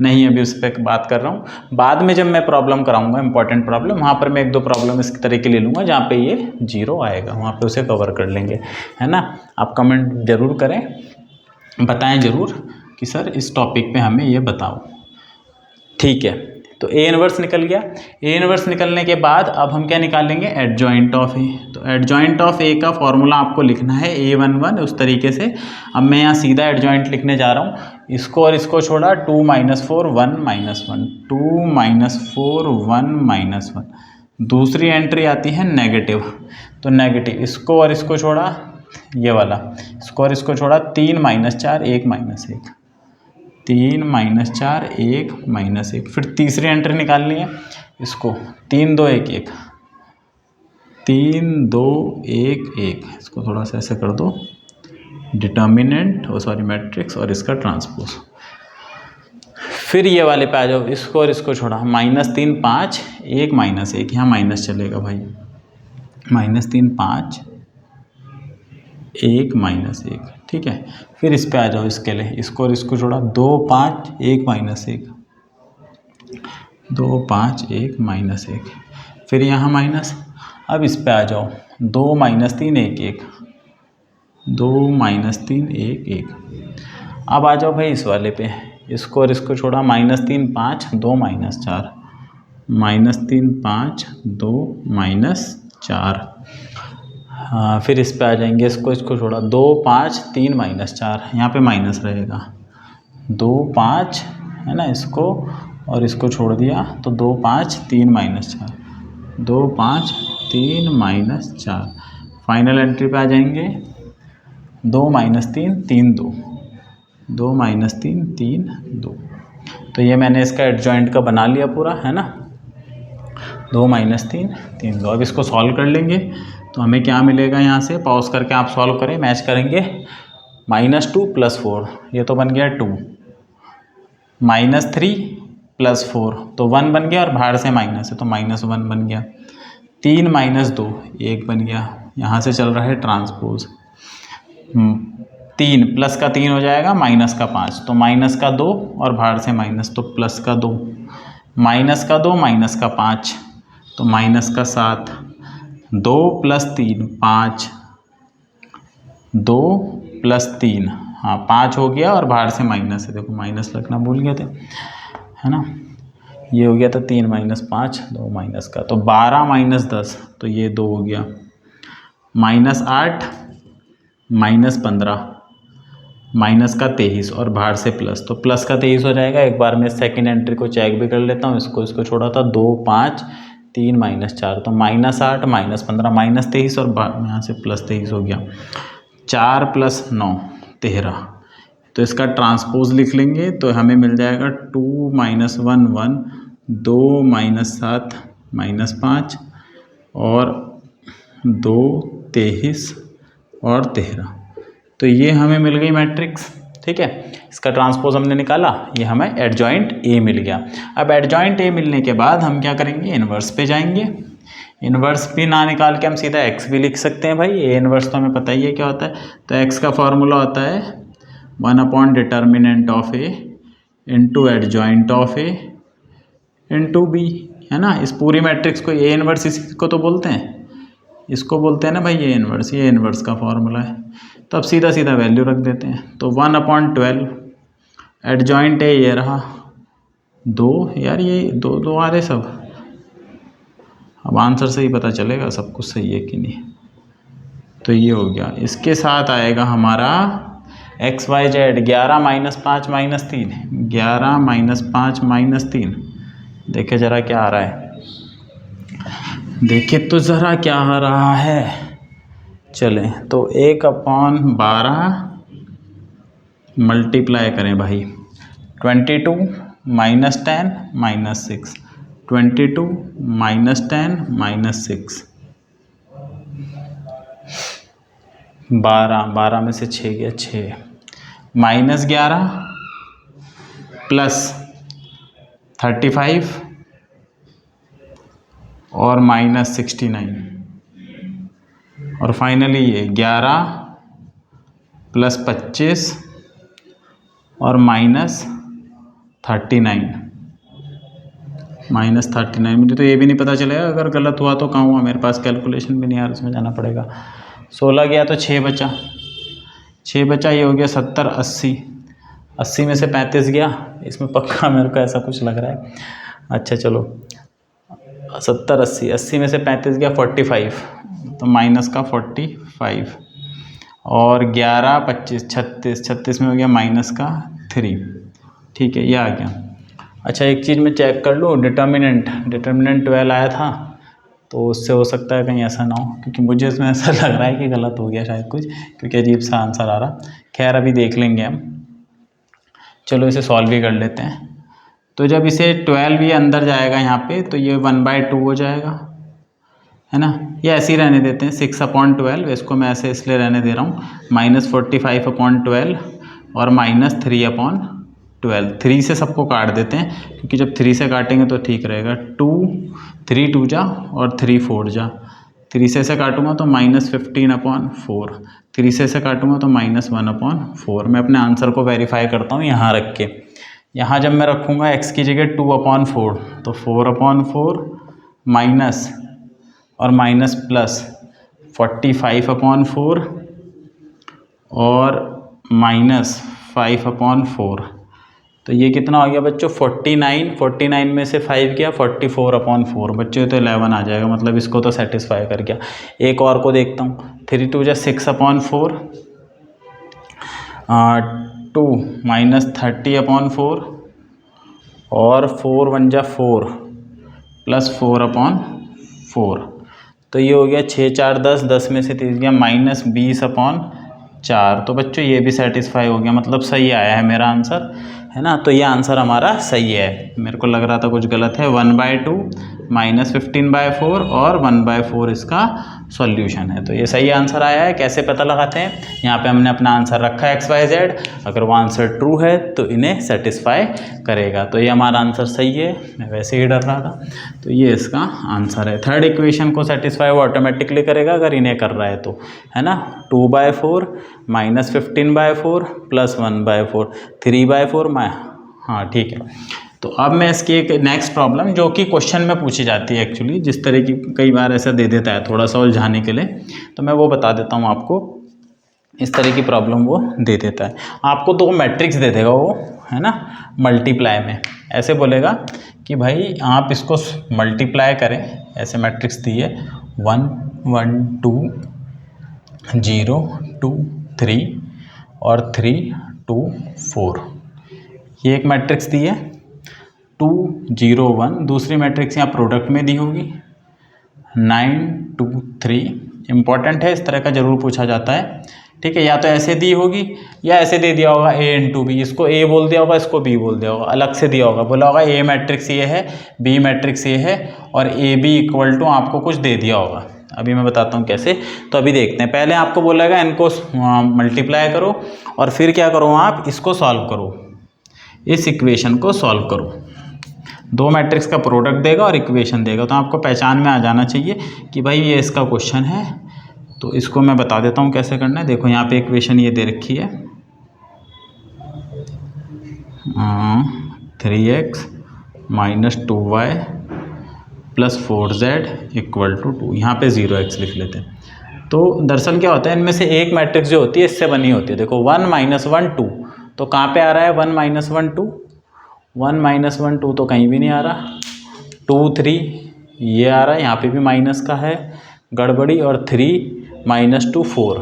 नहीं अभी उस पर बात कर रहा हूँ। बाद में जब मैं प्रॉब्लम कराऊंगा इंपॉर्टेंट प्रॉब्लम, वहाँ पर मैं 1 2 प्रॉब्लम इस तरह के ले लूँगा जहाँ पे ये 0 आएगा, वहाँ पे उसे कवर कर लेंगे, है ना। आप कमेंट जरूर करें बताएं ज़रूर कि सर इस टॉपिक पे हमें ये बताओ। ठीक है, तो ए इनवर्स निकल गया। ए इनवर्स निकलने के बाद अब हम क्या निकालेंगे, एडजॉइंट ऑफ ए। तो एडजॉइंट ऑफ ए का फॉर्मूला आपको लिखना है A11 उस तरीके से। अब मैं यहाँ सीधा एडजॉइंट लिखने जा रहा हूँ। इसको और इसको छोड़ा, 2 - 4 1 - 1, 2 - 4 1 - 1। दूसरी एंट्री आती है नेगेटिव, तो नेगेटिव। इसको और इसको छोड़ा, ये वाला, इसको और इसको छोड़ा, 3 - 4 1 - 1, 3 - 4 1 - 1। फिर तीसरी एंट्री निकालनी है, इसको 3 2 1 1, 3 2 1 1। इसको थोड़ा सा ऐसे कर दो, डिटर्मिनेंट मैट्रिक्स और इसका ट्रांसपोज। फिर ये वाले पे आ जाओ, इसको और इसको छोड़ा, -3 5 1 - 1। यहाँ माइनस चलेगा भाई, -3 5 1 - 1, ठीक है। फिर इस पे आ जाओ, इसके लिए इसको और इसको जोड़ा, 2 5 1 - 1, 2 5 1 - 1। फिर यहाँ माइनस। अब इस पे आ जाओ, 2 - 3 1 1, 2 - 3 1 1। अब आ जाओ भाई इस वाले पे, इसको और इसको छोड़ा, -3 5 2 - 4, -3 5 2 - 4। हाँ, फिर इस पे आ जाएंगे, इसको इसको छोड़ा, 2 5 3 - 4। यहाँ पे माइनस रहेगा, 2 5 है ना, इसको और इसको छोड़ दिया, तो 2 5 3 - 4, 2 5 3 - 4। फाइनल एंट्री पे आ जाएंगे, 2 - 3 3 2, 2 - 3 3 2। तो ये मैंने इसका एडजॉइंट का बना लिया पूरा, है ना, 2 - 3 3 2। अब इसको सॉल्व कर लेंगे तो हमें क्या मिलेगा, यहाँ से पॉज करके आप सॉल्व करें, मैच करेंगे। -2 + 4, ये तो बन गया 2, -3 + 4 तो 1 बन गया, और बाहर से माइनस है तो -1 बन गया। 3 - 2 1 बन गया। यहाँ से चल रहा है ट्रांसपोज, 3 प्लस का 3 हो जाएगा, माइनस का 5, तो माइनस का 2 और बाहर से माइनस, तो प्लस का 2, माइनस का 2 माइनस का 5, तो माइनस का 7, 2 + 3 5, 2 + 3, हाँ 5 हो गया, और बाहर से माइनस है, देखो माइनस लगना भूल गए थे, है ना। ये हो गया था 3 - 5 2 माइनस का, तो 12 - 10, तो ये 2 हो गया, -8 -15, माइनस का 23 और बाहर से प्लस, तो प्लस का 23 हो जाएगा। एक बार मैं सेकंड एंट्री को चेक भी कर लेता हूँ, इसको इसको छोड़ा था, 2 5 3 - 4, तो -8 -15 -23 और यहाँ से +23 हो गया, 4 + 9 13। तो इसका ट्रांसपोज लिख लेंगे तो हमें मिल जाएगा 2 - 1 1, 2 - 7 -5 और 2 23 और 13। तो ये हमें मिल गई मैट्रिक्स, ठीक है। इसका ट्रांसपोज हमने निकाला, ये हमें एडजॉइंट ए मिल गया। अब एडजॉइंट ए मिलने के बाद हम क्या करेंगे, इन्वर्स पे जाएंगे। इन्वर्स भी ना निकाल के हम सीधा एक्स भी लिख सकते हैं भाई, ए इन्वर्स तो हमें पता ही है क्या होता है। तो एक्स का फॉर्मूला होता है 1 determinant of A into adjoint of A into B, है ना। इस पूरी मैट्रिक्स को ए इन्वर्स इसी को तो बोलते हैं, इसको बोलते हैं ना भाई ए इन्वर्स, ये इन्वर्स का फॉर्मूला है। तो अब सीधा सीधा वैल्यू रख देते हैं, तो 1/12 एडजॉइंट है, ये रहा 2, यार ये 2 2 आ रहे सब। अब आंसर से ही पता चलेगा सब कुछ सही है कि नहीं। तो ये हो गया, इसके साथ आएगा हमारा XYZ 11 - 5 - 3, 11 - 5 - 3। देखे ज़रा क्या आ रहा है, देखे तो ज़रा क्या आ रहा है। चलें तो 1/12 मल्टीप्लाई करें भाई, 22 - 10 - 6, 22 - 10 - 6, 12 12 में से 6 गया 6, -11 + 35 और -69, और फाइनली ये 11 + 25 और -39, -39। मुझे तो ये भी नहीं पता चलेगा, अगर गलत हुआ तो कहाँ हुआ, मेरे पास कैलकुलेशन भी नहीं आ रहा, उसमें जाना पड़ेगा। 16 गया तो 6 बचा, 6 बचा, ये हो गया 70, 80, 80 में से 35 गया, इसमें पक्का मेरे को ऐसा कुछ लग रहा है। अच्छा चलो 70, 80, 80 में से 35 गया 45, तो माइनस का 45, और 11, 25, 36, 36 में हो गया माइनस का 3। ठीक है, ये आ गया। अच्छा एक चीज़ मैं चेक कर लूँ, डिटर्मिनेंट 12 आया था, तो उससे हो सकता है कहीं ऐसा ना हो, क्योंकि मुझे इसमें ऐसा लग रहा है कि गलत हो गया शायद कुछ, क्योंकि अजीब सा आंसर आ रहा। खैर अभी देख लेंगे हम, चलो इसे सॉल्व ही कर लेते हैं। तो जब इसे 12 ये अंदर जाएगा यहाँ पे, तो ये 1/2 हो जाएगा, है ना। ये ऐसे ही रहने देते हैं, 6/12, इसको मैं ऐसे इसलिए रहने दे रहा हूँ, -45/12 और -3/12। 3 से सबको काट देते हैं, क्योंकि जब 3 से काटेंगे तो ठीक रहेगा। 3 2 जा और 3 4 जा, 3 से ऐसे काटूंगा तो -15/4, 3 से ऐसे काटूंगा तो -1/4। मैं अपने आंसर को वेरीफाई करता हूँ यहाँ रख के। यहाँ जब मैं रखूँगा x की जगह 2/4, तो 4/4 माइनस और माइनस प्लस 45/4 और -5/4, तो ये कितना हो गया बच्चों 49। 49 में से 5 गया 44/4, बच्चों तो 11 आ जाएगा, मतलब इसको तो सेटिस्फाई कर गया। एक और को देखता हूँ, 3 2 जा 6/4, 2 -30/4 और 4 1 जा 4 प्लस 4/4, तो ये हो गया 6 4 10, 10 में से 30 गया -20/4। तो बच्चों ये भी सेटिस्फाई हो गया, मतलब सही आया है मेरा आंसर, है ना। तो ये आंसर हमारा सही है। मेरे को लग रहा था कुछ गलत है। 1/2 -15/4 और 1/4 इसका सॉल्यूशन है। तो ये सही आंसर आया है। कैसे पता लगाते हैं, यहाँ पे हमने अपना आंसर रखा है XYZ, अगर वो आंसर ट्रू है तो इन्हें सेटिस्फाई करेगा। तो ये हमारा आंसर सही है, मैं वैसे ही डर रहा था। तो ये इसका आंसर है। थर्ड इक्वेशन को सेटिस्फाई वो ऑटोमेटिकली करेगा अगर इन्हें कर रहा है तो, है ना। 2/4 -15/4 प्लस 1/4, 3/4 हाँ ठीक है। तो अब मैं इसकी एक नेक्स्ट प्रॉब्लम, जो कि क्वेश्चन में पूछी जाती है एक्चुअली, जिस तरह की कई बार ऐसा दे देता है थोड़ा सा उलझाने के लिए, तो मैं वो बता देता हूँ आपको। इस तरह की प्रॉब्लम वो दे देता है आपको। 2 मैट्रिक्स दे देगा वो, है ना, मल्टीप्लाई में। ऐसे बोलेगा कि भाई आप इसको मल्टीप्लाई करें, ऐसे मैट्रिक्स दिए 1 1 2 0 2 3 और 3 2 4, ये एक मैट्रिक्स दी है। 2 0 1 दूसरी मैट्रिक्स यहाँ प्रोडक्ट में दी होगी। 9 2 3 इम्पॉर्टेंट है, इस तरह का जरूर पूछा जाता है, ठीक है। या तो ऐसे दी होगी या ऐसे दे दिया होगा A × B, इसको A बोल दिया होगा, इसको B बोल दिया होगा, अलग से दिया होगा, बोला होगा A मैट्रिक्स ये है, B मैट्रिक्स ये है, और AB = आपको कुछ दे दिया होगा। अभी मैं बताता हूँ कैसे। तो अभी देखते हैं। पहले आपको बोलेगा इनको मल्टीप्लाई करो और फिर क्या करो, आप इसको सॉल्व करो, इस इक्वेशन को सॉल्व करो। 2 मैट्रिक्स का प्रोडक्ट देगा और इक्वेशन देगा, तो आपको पहचान में आ जाना चाहिए कि भाई ये इसका क्वेश्चन है। तो इसको मैं बता देता हूँ कैसे करना है। देखो यहाँ पे इक्वेशन ये दे रखी है, 3x - 2y + 4z = 2। यहाँ पे 0x लिख लेते हैं। तो दरअसल क्या होता है, इनमें से एक मैट्रिक्स जो होती है इससे बनी होती है। देखो 1 - 1 2, तो कहाँ पे आ रहा है 1 - 1 2, 1 - 1 2 तो कहीं भी नहीं आ रहा। 2 3 ये आ रहा है, यहाँ पे भी माइनस का है गड़बड़ी, और 3 - 2 4,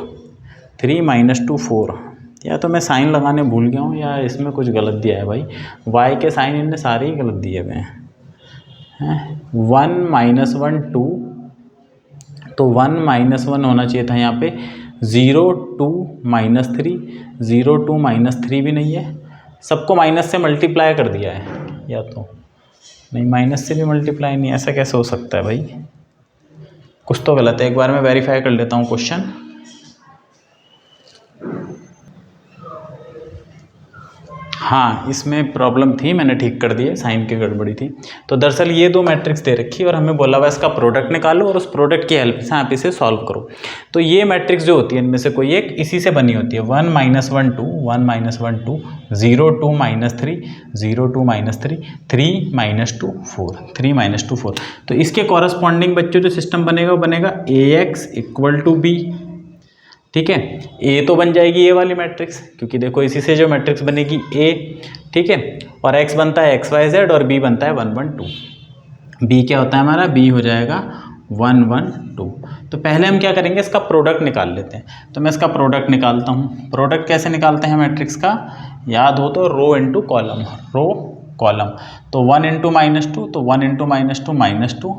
3 - 2 4। या तो मैं साइन लगाने भूल गया हूँ या इसमें कुछ गलत दिया है भाई, y के साइन इनने सारे ही गलत दिए हुए हैं। 1 - 1 2, तो 1 - 1 होना चाहिए था यहाँ पे। 0 2 -3, 0 2 -3 भी नहीं है, सबको माइनस से मल्टीप्लाई कर दिया है। या तो नहीं, माइनस से भी मल्टीप्लाई नहीं, ऐसा कैसे हो सकता है भाई, कुछ तो गलत है। एक बार मैं वेरीफाई कर लेता हूँ क्वेश्चन। हाँ, इसमें प्रॉब्लम थी, मैंने ठीक कर दिए, साइन की गड़बड़ी थी। तो दरअसल ये 2 मैट्रिक्स दे रखी है और हमें बोला हुआ इसका प्रोडक्ट निकालो और उस प्रोडक्ट की हेल्प से आप इसे सॉल्व करो। तो ये मैट्रिक्स जो होती है इनमें से कोई एक इसी से बनी होती है। 1 - 1 2, 1 - 1 2, 0 2 -3, 0 2 -3, 3 - 2 4, 3 - 2 4। तो इसके कॉरस्पॉन्डिंग बच्चों जो सिस्टम बनेगा वो बनेगा AX = B, ठीक है। ए तो बन जाएगी ये वाली मैट्रिक्स, क्योंकि देखो इसी से जो मैट्रिक्स बनेगी ए, ठीक है। और एक्स बनता है एक्स वाई जेड और बी बनता है 1 1 2। बी क्या होता है हमारा, बी हो जाएगा 1 1 2। तो पहले हम क्या करेंगे, इसका प्रोडक्ट निकाल लेते हैं। तो मैं इसका प्रोडक्ट निकालता हूँ। प्रोडक्ट कैसे निकालते हैं मैट्रिक्स का, याद हो तो rho into column, row column. तो 1 इंटू -2, तो 1 इंटू -2 -2,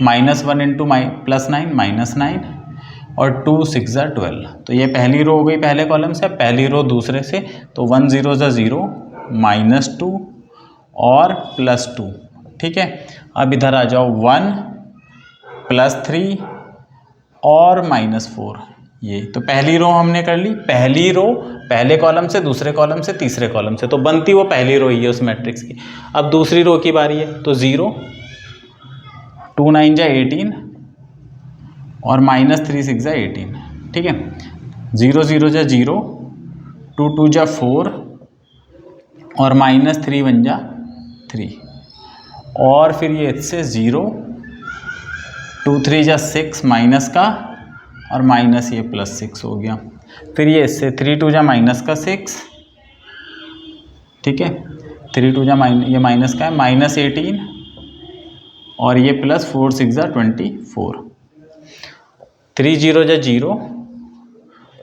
-1 इंटू +9 -9, और 2 6 12। तो ये पहली रो हो गई पहले कॉलम से, पहली रो दूसरे से। तो 1 0 0 -2 और +2, ठीक है। अब इधर आ जाओ 1 +3 और -4। ये तो पहली रो हमने कर ली, पहली रो पहले कॉलम से, दूसरे कॉलम से, तीसरे कॉलम से, तो बनती वो पहली रो ही है उस मैट्रिक्स की। अब दूसरी रो की बारी है, तो 0 2 9 जा 18 और -3 6 जा 18, ठीक है। 0 0 जा 0, 2 2 जा 4 और -3 1 जा 3, और फिर ये इससे 0 2 3 जा 6 माइनस का, और माइनस ये +6 हो गया। फिर ये इससे 3 2 जा -6, ठीक है। 3 2 जा ये माइनस का है, -18, और ये +4 6 जा 24। 3 0 जा 0,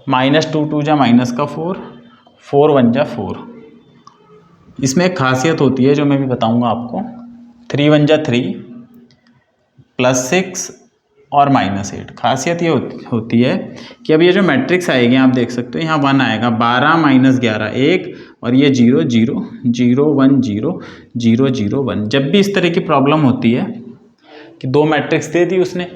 -2 2 जा -4, 4 1 जा 4। इसमें एक खासियत होती है जो मैं भी बताऊंगा आपको। 3 1 जा 3, +6 और -8। खासियत ये होती है कि अब ये जो मैट्रिक्स आएगी आप देख सकते हो, यहाँ 1 आएगा, 12 -11 1, और ये 0 0 0 1 0 0 0 1। जब भी इस तरह की प्रॉब्लम होती है कि दो मैट्रिक्स दे दी उसने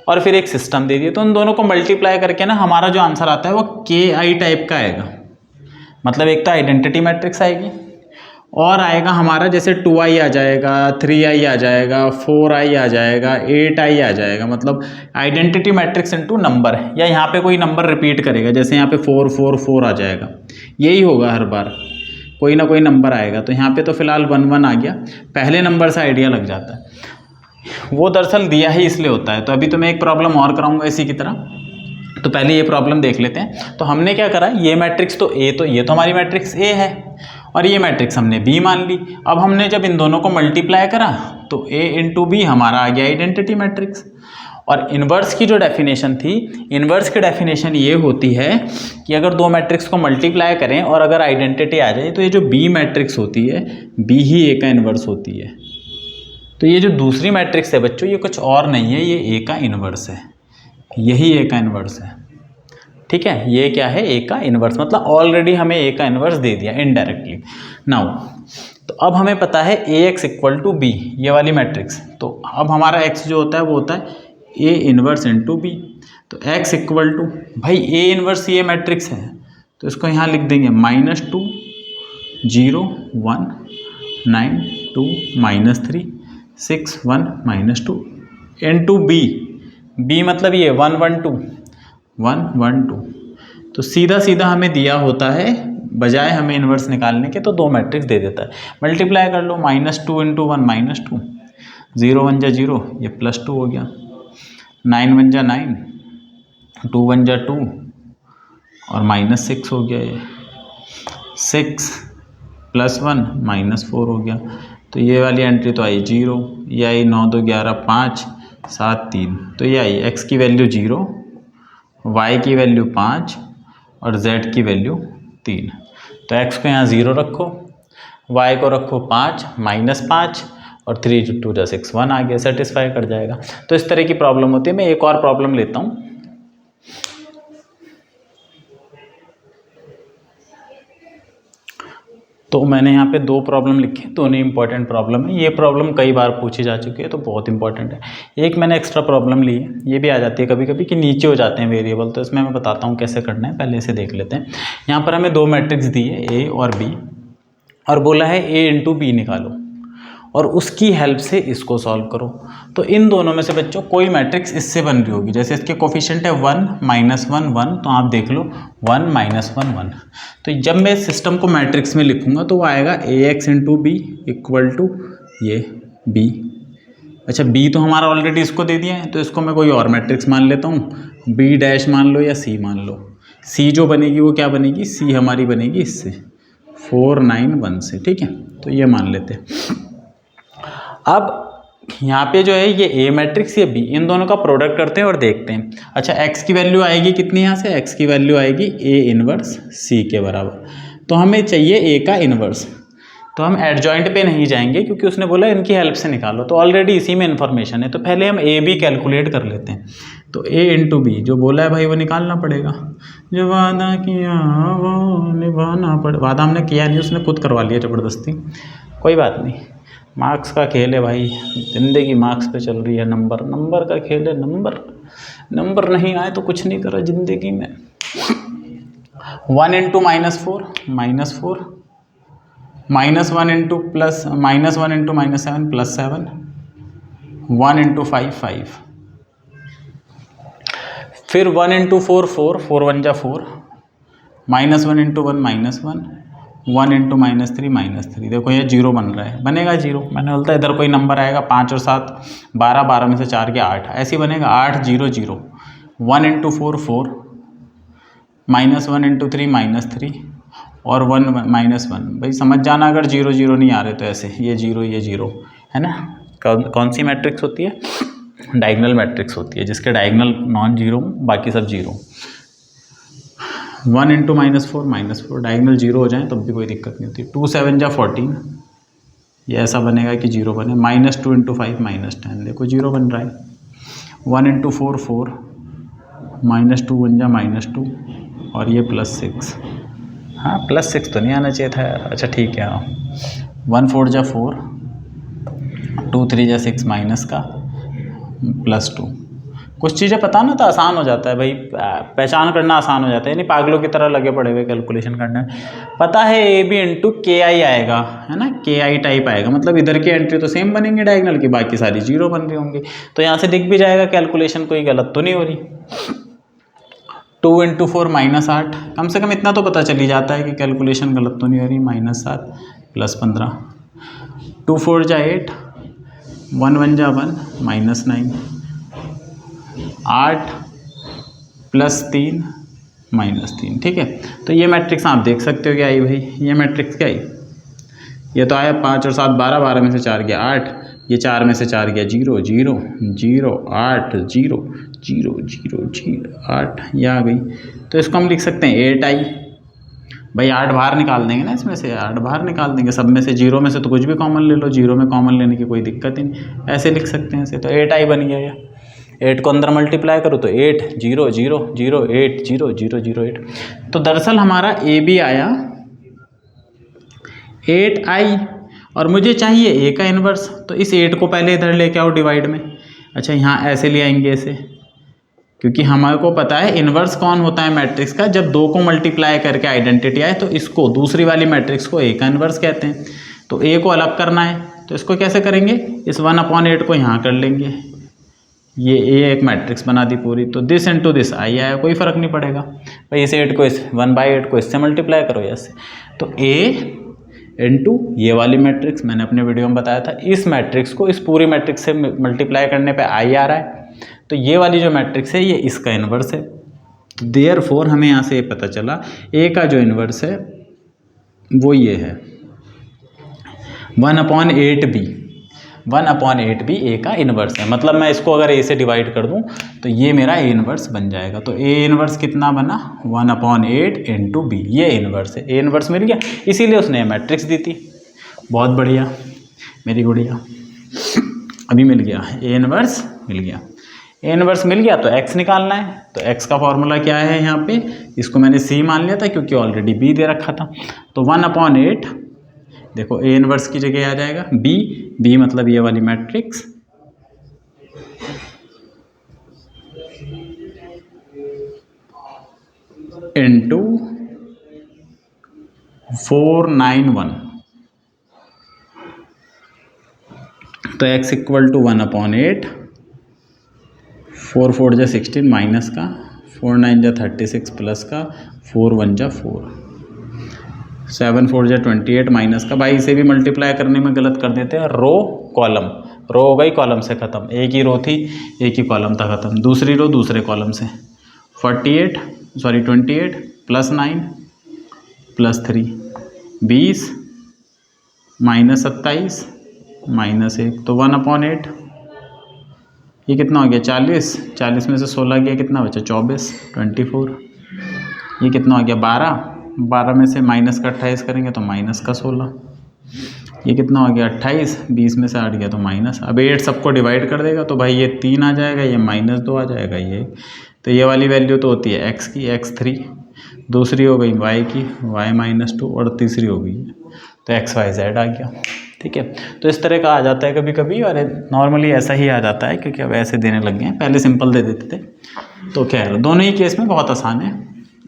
और फिर एक सिस्टम दे दिया, तो उन दोनों को मल्टीप्लाई करके ना हमारा जो आंसर आता है वो KI टाइप का आएगा। मतलब एक तो आइडेंटिटी मैट्रिक्स आएगी, और आएगा हमारा जैसे 2i आ जाएगा, 3i आ जाएगा, 4i आ जाएगा, 8i आ जाएगा। मतलब आइडेंटिटी मैट्रिक्स इनटू नंबर है, या यहाँ पे कोई नंबर रिपीट करेगा, जैसे यहाँ पे 4 4 4 आ जाएगा। यही होगा हर बार, कोई ना कोई नंबर आएगा। तो यहाँ पे तो फिलहाल 1 1 आ गया, पहले नंबर से आइडिया लग जाता है। वो दरअसल दिया ही इसलिए होता है। तो अभी तो मैं एक प्रॉब्लम और कराऊंगा इसी की तरह, तो पहले ये प्रॉब्लम देख लेते हैं। तो हमने क्या करा, ये मैट्रिक्स तो ए, तो ये तो हमारी मैट्रिक्स ए है, और ये मैट्रिक्स हमने बी मान ली। अब हमने जब इन दोनों को मल्टीप्लाई करा तो ए इंटू बी हमारा आ गया आइडेंटिटी मैट्रिक्स। और इन्वर्स की जो डेफिनेशन थी, इन्वर्स की डेफिनेशन ये होती है कि अगर दो मैट्रिक्स को मल्टीप्लाई करें और अगर आइडेंटिटी आ जाए, तो ये जो बी मैट्रिक्स होती है, बी ही ए का इन्वर्स होती है। तो ये जो दूसरी मैट्रिक्स है बच्चों, ये कुछ और नहीं है, ये ए का इन्वर्स है, यही ए का इन्वर्स है, ठीक है। ये क्या है, ए का इन्वर्स, मतलब ऑलरेडी हमें ए का इन्वर्स दे दिया इनडायरेक्टली। नाउ तो अब हमें पता है ए एक्स इक्वल टू बी, ये वाली मैट्रिक्स। तो अब हमारा एक्स जो होता है वो होता है ए इन्वर्स इंटू बी। तो एक्स इक्वल टू, भाई ए इन्वर्स ये मैट्रिक्स है, तो इसको यहाँ लिख देंगे -2 0 1 9 2 -3 6 1 -2 इंटू बी। बी मतलब ये 1 1 2 1 1 2। तो सीधा सीधा हमें दिया होता है, बजाय हमें इन्वर्स निकालने के तो दो मैट्रिक्स दे देता है। मल्टीप्लाई कर लो, -2 इंटू 1 -2, 0 1 जा 0, ये +2 हो गया, 9 1 जा 9, 2 1 जा 2, और -6 हो गया, ये 6 + 1 -4 हो गया। तो ये वाली एंट्री तो आई 0, ये आई 9 2 11 5 7 3। तो ये आई x की वैल्यू 0, y की वैल्यू 5 और z की वैल्यू 3। तो x को यहाँ 0 रखो, y को रखो 5 -5, और 3 2 जा 6 1 आ गया, सेटिस्फाई कर जाएगा। तो इस तरह की प्रॉब्लम होती है। मैं एक और प्रॉब्लम लेता हूँ। तो मैंने यहाँ पे दो प्रॉब्लम लिखी, दोनों इंपॉर्टेंट प्रॉब्लम है। ये प्रॉब्लम कई बार पूछी जा चुकी है, तो बहुत इंपॉर्टेंट है। एक मैंने एक्स्ट्रा प्रॉब्लम ली है, ये भी आ जाती है कभी कभी कि नीचे हो जाते हैं वेरिएबल, तो इसमें मैं बताता हूँ कैसे करना है, पहले इसे देख लेते हैं। यहाँ पर हमें दो मैट्रिक्स दी है, ए और बी, और बोला है ए इंटू बी निकालो और उसकी हेल्प से इसको सॉल्व करो। तो इन दोनों में से बच्चों कोई मैट्रिक्स इससे बन रही होगी, जैसे इसके कोफिशिएंट है 1 -1 1, तो आप देख लो 1 -1 1। तो जब मैं सिस्टम को मैट्रिक्स में लिखूंगा तो वो आएगा ax into B equal to ये b। अच्छा, b तो हमारा ऑलरेडी इसको दे दिया है, तो इसको मैं कोई और मैट्रिक्स मान लेता हूँ, b डैश मान लो या c मान लो। सी जो बनेगी वो क्या बनेगी, सी हमारी बनेगी इससे 491 से, ठीक है। तो ये मान लेते हैं। अब यहाँ पे जो है ये ए मैट्रिक्स ये बी, इन दोनों का प्रोडक्ट करते हैं और देखते हैं। अच्छा एक्स की वैल्यू आएगी कितनी, यहाँ से एक्स की वैल्यू आएगी ए इनवर्स सी के बराबर। तो हमें चाहिए ए का इनवर्स, तो हम एडजॉइंट पे नहीं जाएंगे क्योंकि उसने बोला इनकी हेल्प से निकालो, तो ऑलरेडी इसी में इन्फॉर्मेशन है। तो पहले हम ए बी कैलकुलेट कर लेते हैं। तो ए इंटू बी जो बोला है भाई वो निकालना पड़ेगा। जो वादा किया वो निभाना पड़े, वादा हमने किया नहीं, उसने खुद करवा लिया ज़बरदस्ती। कोई बात नहीं, मार्क्स का खेल है भाई, ज़िंदगी मार्क्स पे चल रही है, नंबर का खेल है। नंबर नहीं आए तो कुछ नहीं करा ज़िंदगी में। 1 into -4 -4, -1 into plus -1 into -7 +7, 1 into 5 5, फिर 1 इंटू 4 4, 4 1 जा 4, -1 इंटू 1 -1, 1 इंटू -3 देखो ये 0 बन रहा है, बनेगा 0। मैंने बोलता इधर कोई नंबर आएगा 5 और 7 12, 12 में से 4 गया 8, ऐसे ही बनेगा 8 0 0। 1 इंटू 4 4, -1 इंटू 3 -3 और 1 -1। भाई समझ जाना अगर 0 0 नहीं आ रहे तो ऐसे ये 0 है ना। कौन सी मैट्रिक्स होती है, डायगोनल मैट्रिक्स होती है जिसके डायगोनल नॉन जीरो बाकी सब जीरो। 1 इंटू -4 डायगोनल 0 हो जाए तब भी कोई दिक्कत नहीं होती। 2 7 जा 14, ये ऐसा बनेगा कि 0 बने। -2 इंटू 5 -10, देखो 0 बन रहा है। 1 इंटू 4 4, -2 1 जा -2 और ये +6। हाँ +6 तो नहीं आना चाहिए था यार। अच्छा ठीक है, 1 4 जा 4, 2 3 जा 6 माइनस का +2। कुछ चीज़ें पता ना तो आसान हो जाता है भाई, पहचान करना आसान हो जाता है, यानी पागलों की तरह लगे पड़े हुए कैलकुलेशन करने। पता है ए बी इंटू के आई आएगा, है ना, के आई टाइप आएगा, मतलब इधर की एंट्री तो सेम बनेंगे डायगोनल की, बाकी सारी 0 बन रही होंगी। तो यहाँ से दिख भी जाएगा कैलकुलेशन कोई गलत तो नहीं हो रही। 2 इंटू 4 -8, कम से कम इतना तो पता चल ही जाता है कि कैलकुलेशन गलत तो नहीं हो रही। -7 +15, 2 4 जा 8, 1 1 जा 1 -9, 8 +3 -3, ठीक है। तो ये मैट्रिक्स आप देख सकते हो क्या आई भाई, ये मैट्रिक्स क्या आई, ये तो आया 5 और 7 12, 12 में से 4 गया 8, ये 4 में से 4 गया 0 0 0 8 0 0 0 0 8, ये आ गई। तो इसको हम लिख सकते हैं 8 आई। भाई 8 बाहर निकाल देंगे ना, इसमें से 8 बाहर निकाल देंगे, सब में से 0 में से तो कुछ भी कॉमन ले लो, 0 में कॉमन लेने की कोई दिक्कत ही नहीं, ऐसे लिख सकते हैं इसे। तो 8 आई बन गया। 8 को अंदर मल्टीप्लाई करो तो 8 0 0 0 8 0 0 0 8। तो दरअसल हमारा ए बी आया 8 आई और मुझे चाहिए ए का इन्वर्स, तो इस 8 को पहले इधर लेके आओ डिवाइड में। अच्छा यहाँ ऐसे ले आएंगे ऐसे, क्योंकि हमारे को पता है इन्वर्स कौन होता है मैट्रिक्स का, जब 2 को मल्टीप्लाई करके आइडेंटिटी आए तो इसको दूसरी वाली मैट्रिक्स को ए का इन्वर्स कहते हैं। तो ए को अलग करना है तो इसको कैसे करेंगे, इस 1/8 को यहाँ कर लेंगे, ये ए एक मैट्रिक्स बना दी पूरी। तो दिस इंटू दिस आई आया, कोई फ़र्क नहीं पड़ेगा भाई, इस 8 को इस 1/8 को इससे मल्टीप्लाई करो ऐसे। तो ए इंटू ये वाली मैट्रिक्स, मैंने अपने वीडियो में बताया था, इस मैट्रिक्स को इस पूरी मैट्रिक्स से मल्टीप्लाई करने पे आई आ रहा है। तो ये वाली जो मैट्रिक्स है ये इसका इन्वर्स है। देयरफॉर हमें यहाँ से ये पता चला ए का जो इन्वर्स है वो ये है 1/8b। 1/8b ए का इन्वर्स है, मतलब मैं इसको अगर ए से डिवाइड कर दूं तो ये मेरा ए इन्वर्स बन जाएगा। तो ए इन्वर्स कितना बना 1/8 इंटू बी, ये इन्वर्स है। ए इन्वर्स मिल गया, इसीलिए उसने मैट्रिक्स दी थी। बहुत बढ़िया मेरी गुड़िया, अभी मिल गया ए इन्वर्स मिल गया। ए इन्वर्स मिल गया तो एक्स निकालना है। तो एक्स का फॉर्मूला क्या है यहाँ पे, इसको मैंने सी मान लिया था क्योंकि ऑलरेडी बी दे रखा था। तो 1/8 देखो ए इन्वर्स की जगह आ जाएगा बी मतलब ये वाली मैट्रिक्स इंटू 491। तो x इक्वल टू 1/8, 4 4 जा 16 माइनस का, 4 9 जा 36 प्लस का, 4 1 जा 4, 7 4 जा 28 माइनस का। भाई इसे भी मल्टीप्लाई करने में गलत कर देते हैं, रो कॉलम, रो हो गई कॉलम से ख़त्म, एक ही रो थी एक ही कॉलम था ख़त्म, दूसरी रो दूसरे कॉलम से। 48 sorry 28 plus 9 plus 3, 20 minus 27 minus 1, तो 1/8। ये कितना हो गया 40, 40 में से 16 गया कितना बचा 24, 24। ये कितना हो गया 12, 12 में से माइनस का 28 करेंगे तो माइनस का 16। ये कितना हो गया 28, 20 में से 8 गया तो माइनस। अब 8 सबको डिवाइड कर देगा तो भाई ये 3 आ जाएगा, ये -2 आ जाएगा ये। तो ये वाली वैल्यू तो होती है x की, x3, दूसरी हो गई y की, y-2, और तीसरी हो गई तो XYZ आ गया। ठीक है, तो इस तरह का आ जाता है कभी कभी, और नॉर्मली ऐसा ही आ जाता है क्योंकि अब ऐसे देने लग गए हैं, पहले सिंपल दे देते थे। तो क्या है, दोनों ही केस में बहुत आसान है।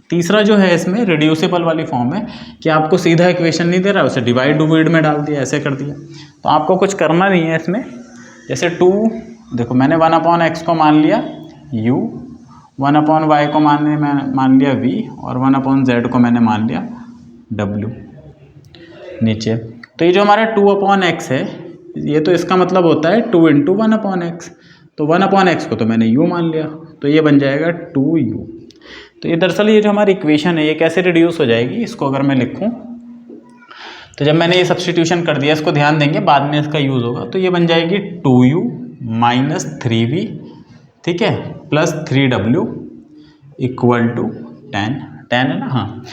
तीसरा जो है इसमें रिड्यूसिबल वाली फॉर्म है कि आपको सीधा इक्वेशन नहीं दे रहा, उसे डिवाइड डिवाइड में डाल दिया, ऐसे कर दिया। तो आपको कुछ करना नहीं है इसमें। जैसे 2, देखो मैंने 1/x को मान लिया u, 1/y को मान लिया v, और 1/z को मैंने मान लिया w नीचे। तो ये जो हमारा 2/x है, ये तो इसका मतलब होता है 2 × 1/x। तो 1/x को तो मैंने u मान लिया, तो ये बन जाएगा 2u। तो ये दरअसल ये जो हमारी इक्वेशन है ये कैसे रिड्यूस हो जाएगी, इसको अगर मैं लिखूं तो जब मैंने ये सब्स्टिट्यूशन कर दिया, इसको ध्यान देंगे बाद में इसका यूज़ होगा, तो ये बन जाएगी 2u माइनस 3v, ठीक है, प्लस 3w इक्वल टू 10 है ना, हाँ।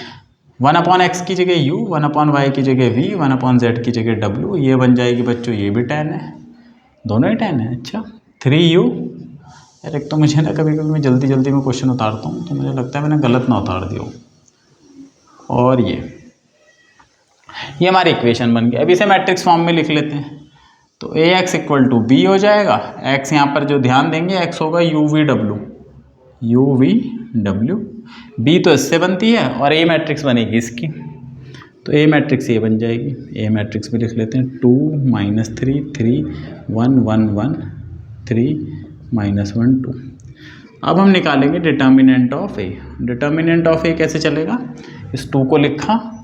1/x की जगह u, 1/y की जगह v, 1/z की जगह w, ये बन जाएगी बच्चों, ये भी 10 है, दोनों ही 10 है। अच्छा 3u, यार एक तो मुझे ना कभी कभी मैं जल्दी जल्दी में क्वेश्चन उतारता हूँ तो मुझे लगता है मैंने गलत ना उतार दिया हो। और ये हमारी इक्वेशन बन गई। अब इसे मैट्रिक्स फॉर्म में लिख लेते हैं। तो ax इक्वल टू b हो जाएगा, x यहाँ पर जो ध्यान देंगे x होगा u/v, b तो इससे बनती है और a मैट्रिक्स बनेगी इसकी, तो a मैट्रिक्स ये बन जाएगी। a मैट्रिक्स भी लिख लेते हैं, 2 - 3 3 1 1 1 3 -1 2। अब हम निकालेंगे determinant of a। Determinant of a कैसे चलेगा, इस 2 को लिखा,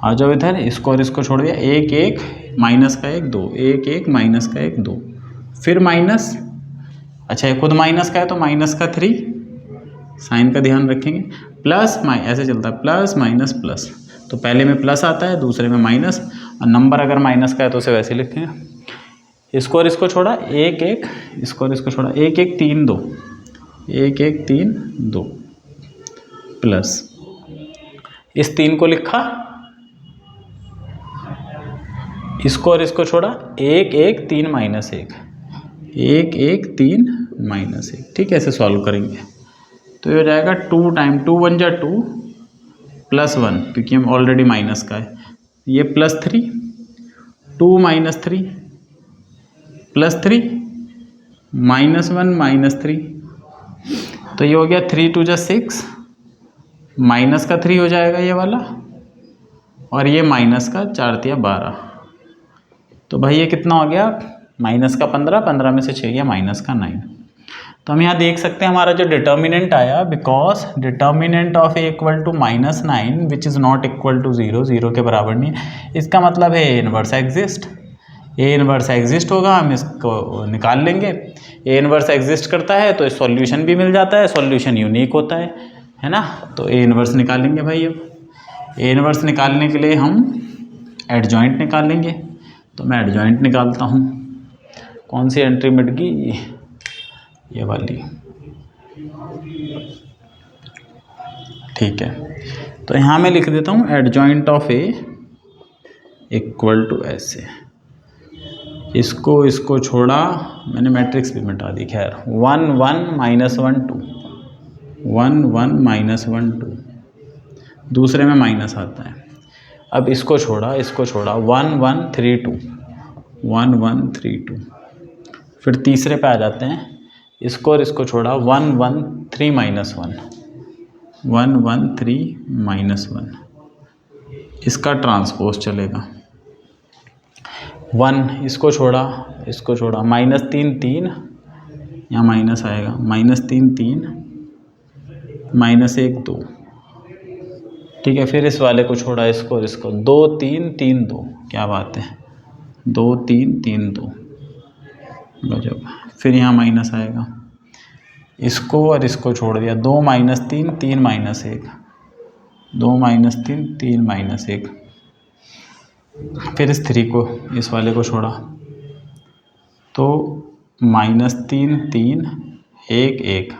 आ जाओ इधर, इसको और इसको छोड़ दिया, 1 1 माइनस का 1 2, 1 1 माइनस का 1 2, फिर माइनस, अच्छा ये खुद माइनस का है तो माइनस का 3, साइन का ध्यान रखेंगे, प्लस ऐसे चलता है, प्लस माइनस प्लस, तो पहले में प्लस आता है दूसरे में माइनस, और नंबर अगर माइनस का है तो उसे वैसे लिखेंगे। इसको और इसको छोड़ा, 1 1, इसको और इसको छोड़ा, 1 1 3 2, 1 1 3 2, प्लस इस 3 को लिखा, इसको और इसको छोड़ा, 1 1 3 -1, 1 1 3 -1, ठीक है, ऐसे सॉल्व करेंगे तो ये हो जाएगा 2 टाइम 2 1 जा 2 प्लस 1, क्योंकि हम ऑलरेडी माइनस का है, ये प्लस 3, 2 - 3 प्लस 3 -1 -3, तो ये हो गया 3 2 जा 6, माइनस का 3 हो जाएगा ये वाला, और ये माइनस का 4 3 12, तो भाई ये कितना हो गया, माइनस का 15, 15 में से 6 गया माइनस का 9। तो हम यहाँ देख सकते हैं हमारा जो डिटर्मिनेंट आया, because determinant of a equal to -9 which is not equal to 0, 0 के बराबर नहीं है, इसका मतलब है a inverse exist, a inverse exist होगा, हम इसको निकाल लेंगे। a इनवर्स एग्जिस्ट करता है तो सॉल्यूशन भी मिल जाता है, सॉल्यूशन यूनिक होता है ना, तो a इनवर्स निकालेंगे भाई। अब a इनवर्स निकालने के लिए हम एडजॉइंट निकालेंगे, तो मैं एडजॉइंट निकालता हूँ। कौन सी एंट्री मिट गई, ये वाली, ठीक है। तो यहाँ मैं लिख देता हूँ adjoint of a equal to ऐसे, इसको छोड़ा, मैंने मैट्रिक्स भी मिटा दी, खैर 1 1 -1 2, 1 1 -1 2, दूसरे में माइनस आता है। अब इसको छोड़ा 1 1 3 2, 1 1 3 2, फिर तीसरे पे आ जाते हैं, इसको और इसको छोड़ा 1 1 3 -1, 1 1 3 -1, इसका ट्रांसपोज चलेगा। 1 इसको छोड़ा -3 3, यहाँ माइनस आएगा, -3 3 -1 2, ठीक है। फिर इस वाले को छोड़ा, इसको और इसको, 2 3 3 2, क्या बात है, 2 3 3 2, गजब। फिर यहाँ माइनस आएगा, इसको और इसको छोड़ दिया, 2 माइनस 3 3 माइनस 1, 2 माइनस 3 3 माइनस 1, फिर इस 3 को इस वाले को छोड़ा तो माइनस 3 3 1 1,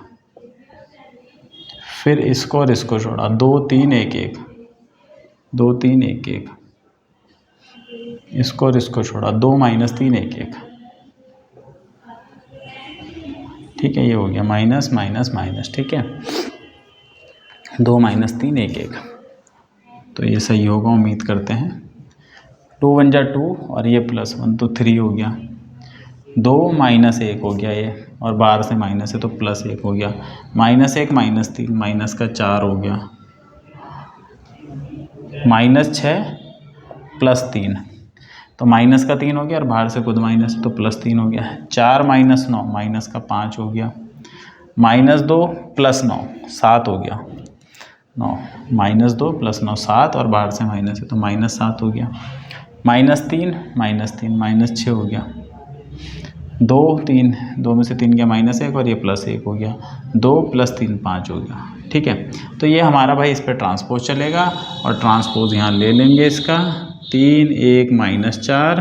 फिर इसको और इसको छोड़ा 2 3 1 1, 2 3 1 1, इसको और इसको छोड़ा 2 माइनस 3 1 1, ठीक है, ये हो गया माइनस माइनस माइनस, ठीक है, 2 माइनस 3 1 1, तो ये सही होगा उम्मीद करते हैं। 2 1 जा 2 और ये प्लस 1 तो 3 हो गया, 2 माइनस 1 हो गया ये, और बाहर से माइनस है तो प्लस 1 हो गया, माइनस 1 माइनस 3 माइनस का 4 हो गया, माइनस 6 प्लस 3 तो माइनस का 3 हो गया, और बाहर से खुद माइनस तो प्लस 3 हो गया, 4 माइनस 9 माइनस का 5 हो गया, माइनस 2 प्लस 9 7 हो गया, 9 माइनस 2 प्लस 9 7, और बाहर से माइनस है तो माइनस 7 हो गया, माइनस 3 माइनस 6 हो गया, 2 3 2 में से 3 गया माइनस 1, और ये प्लस 1 हो गया, 2 प्लस 3 5 हो गया, ठीक है। तो ये हमारा भाई इस पर ट्रांसपोज चलेगा, और ट्रांसपोज यहाँ ले लेंगे इसका, 3 1 माइनस 4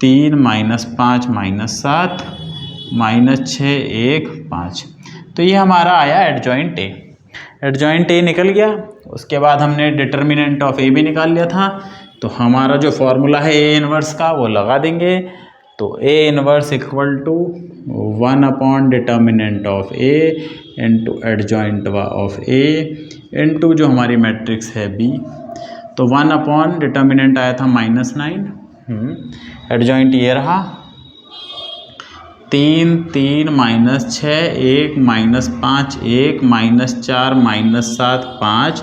3 माइनस 5 माइनस 7 माइनस 6 1 5, तो ये हमारा आया एडजॉइंट ए। एडजॉइंट ए निकल गया, उसके बाद हमने डिटर्मिनेंट ऑफ ए भी निकाल लिया था, तो हमारा जो फॉर्मूला है ए इनवर्स का वो लगा देंगे, तो A inverse equal to 1 upon determinant of A into adjoint of A into जो हमारी मैट्रिक्स है बी, तो 1 अपॉन डिटर्मिनेंट आया था -9, एडजॉइंट ये रहा 3 3 माइनस 6 1 माइनस 5 1 माइनस 4 माइनस 7 5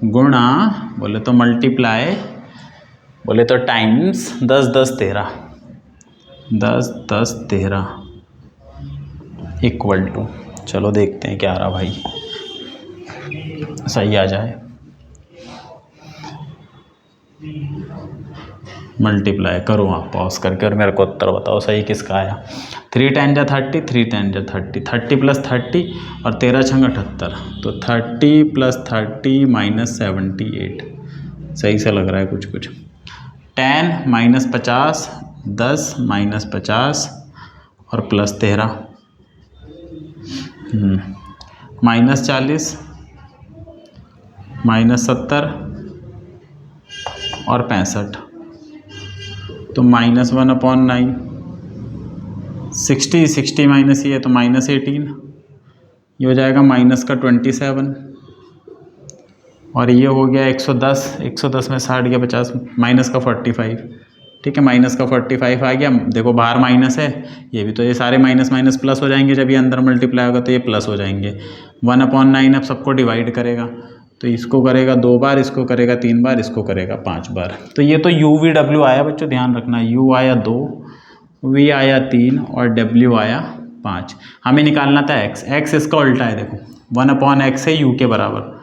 गुणा बोले तो मल्टीप्लाई, बोले तो टाइम्स 10 10 13 10 10 13 इक्वल टू, चलो देखते हैं क्या आ रहा भाई, सही आ जाए, मल्टीप्लाई करो आप पॉज करके और मेरे को उत्तर बताओ सही किसका आया। 3 10 जा 30 3 10 जा 30 30 प्लस 30 और 13 छंग 78, तो 30 प्लस 30 माइनस 78, सही से लग रहा है कुछ कुछ। 10 माइनस 50 10 माइनस 50 और प्लस 13 माइनस 40 माइनस 70 और 65, तो -1 अपॉन 9 60 60 माइनस ये तो -18, ये हो जाएगा माइनस का 27, और ये हो गया 110 110 में 60 गया 50 माइनस का 45, ठीक है, माइनस का 45 आ गया, देखो बाहर माइनस है, ये भी तो ये सारे माइनस माइनस प्लस हो जाएंगे, जब ये अंदर मल्टीप्लाई होगा तो ये प्लस हो जाएंगे। 1 अपॉन 9 अब सबको डिवाइड करेगा, तो इसको करेगा 2 बार, इसको करेगा 3 बार, इसको करेगा 5 बार, तो ये तो u v w आया बच्चों, ध्यान रखना, u आया 2 v आया 3 और w आया 5। हमें निकालना था x, x इसका उल्टा है, देखो 1 अपॉन x है u के बराबर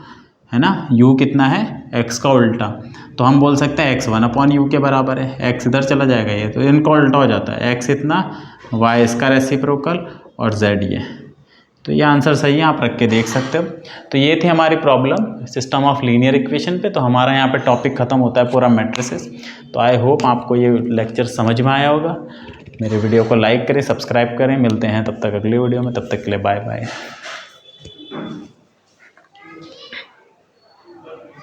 है ना, u कितना है x का उल्टा, तो हम बोल सकते हैं x 1 अपॉन u के बराबर है, x इधर चला जाएगा ये, तो इनका उल्टा हो जाता है, x इतना y इसका रेसिप्रोकल और z ये, तो ये आंसर सही है, आप रख के देख सकते हो। तो ये थी हमारी problem system of linear equation पे, तो हमारा यहाँ पे टॉपिक खत्म होता है पूरा मैट्रिसेस। तो आई होप आपको ये लेक्चर समझ में आया होगा, मेरे वीडियो को लाइक करें, सब्सक्राइब करें, मिलते हैं तब तक अगली वीडियो में, तब तक के लिए बाय बाय।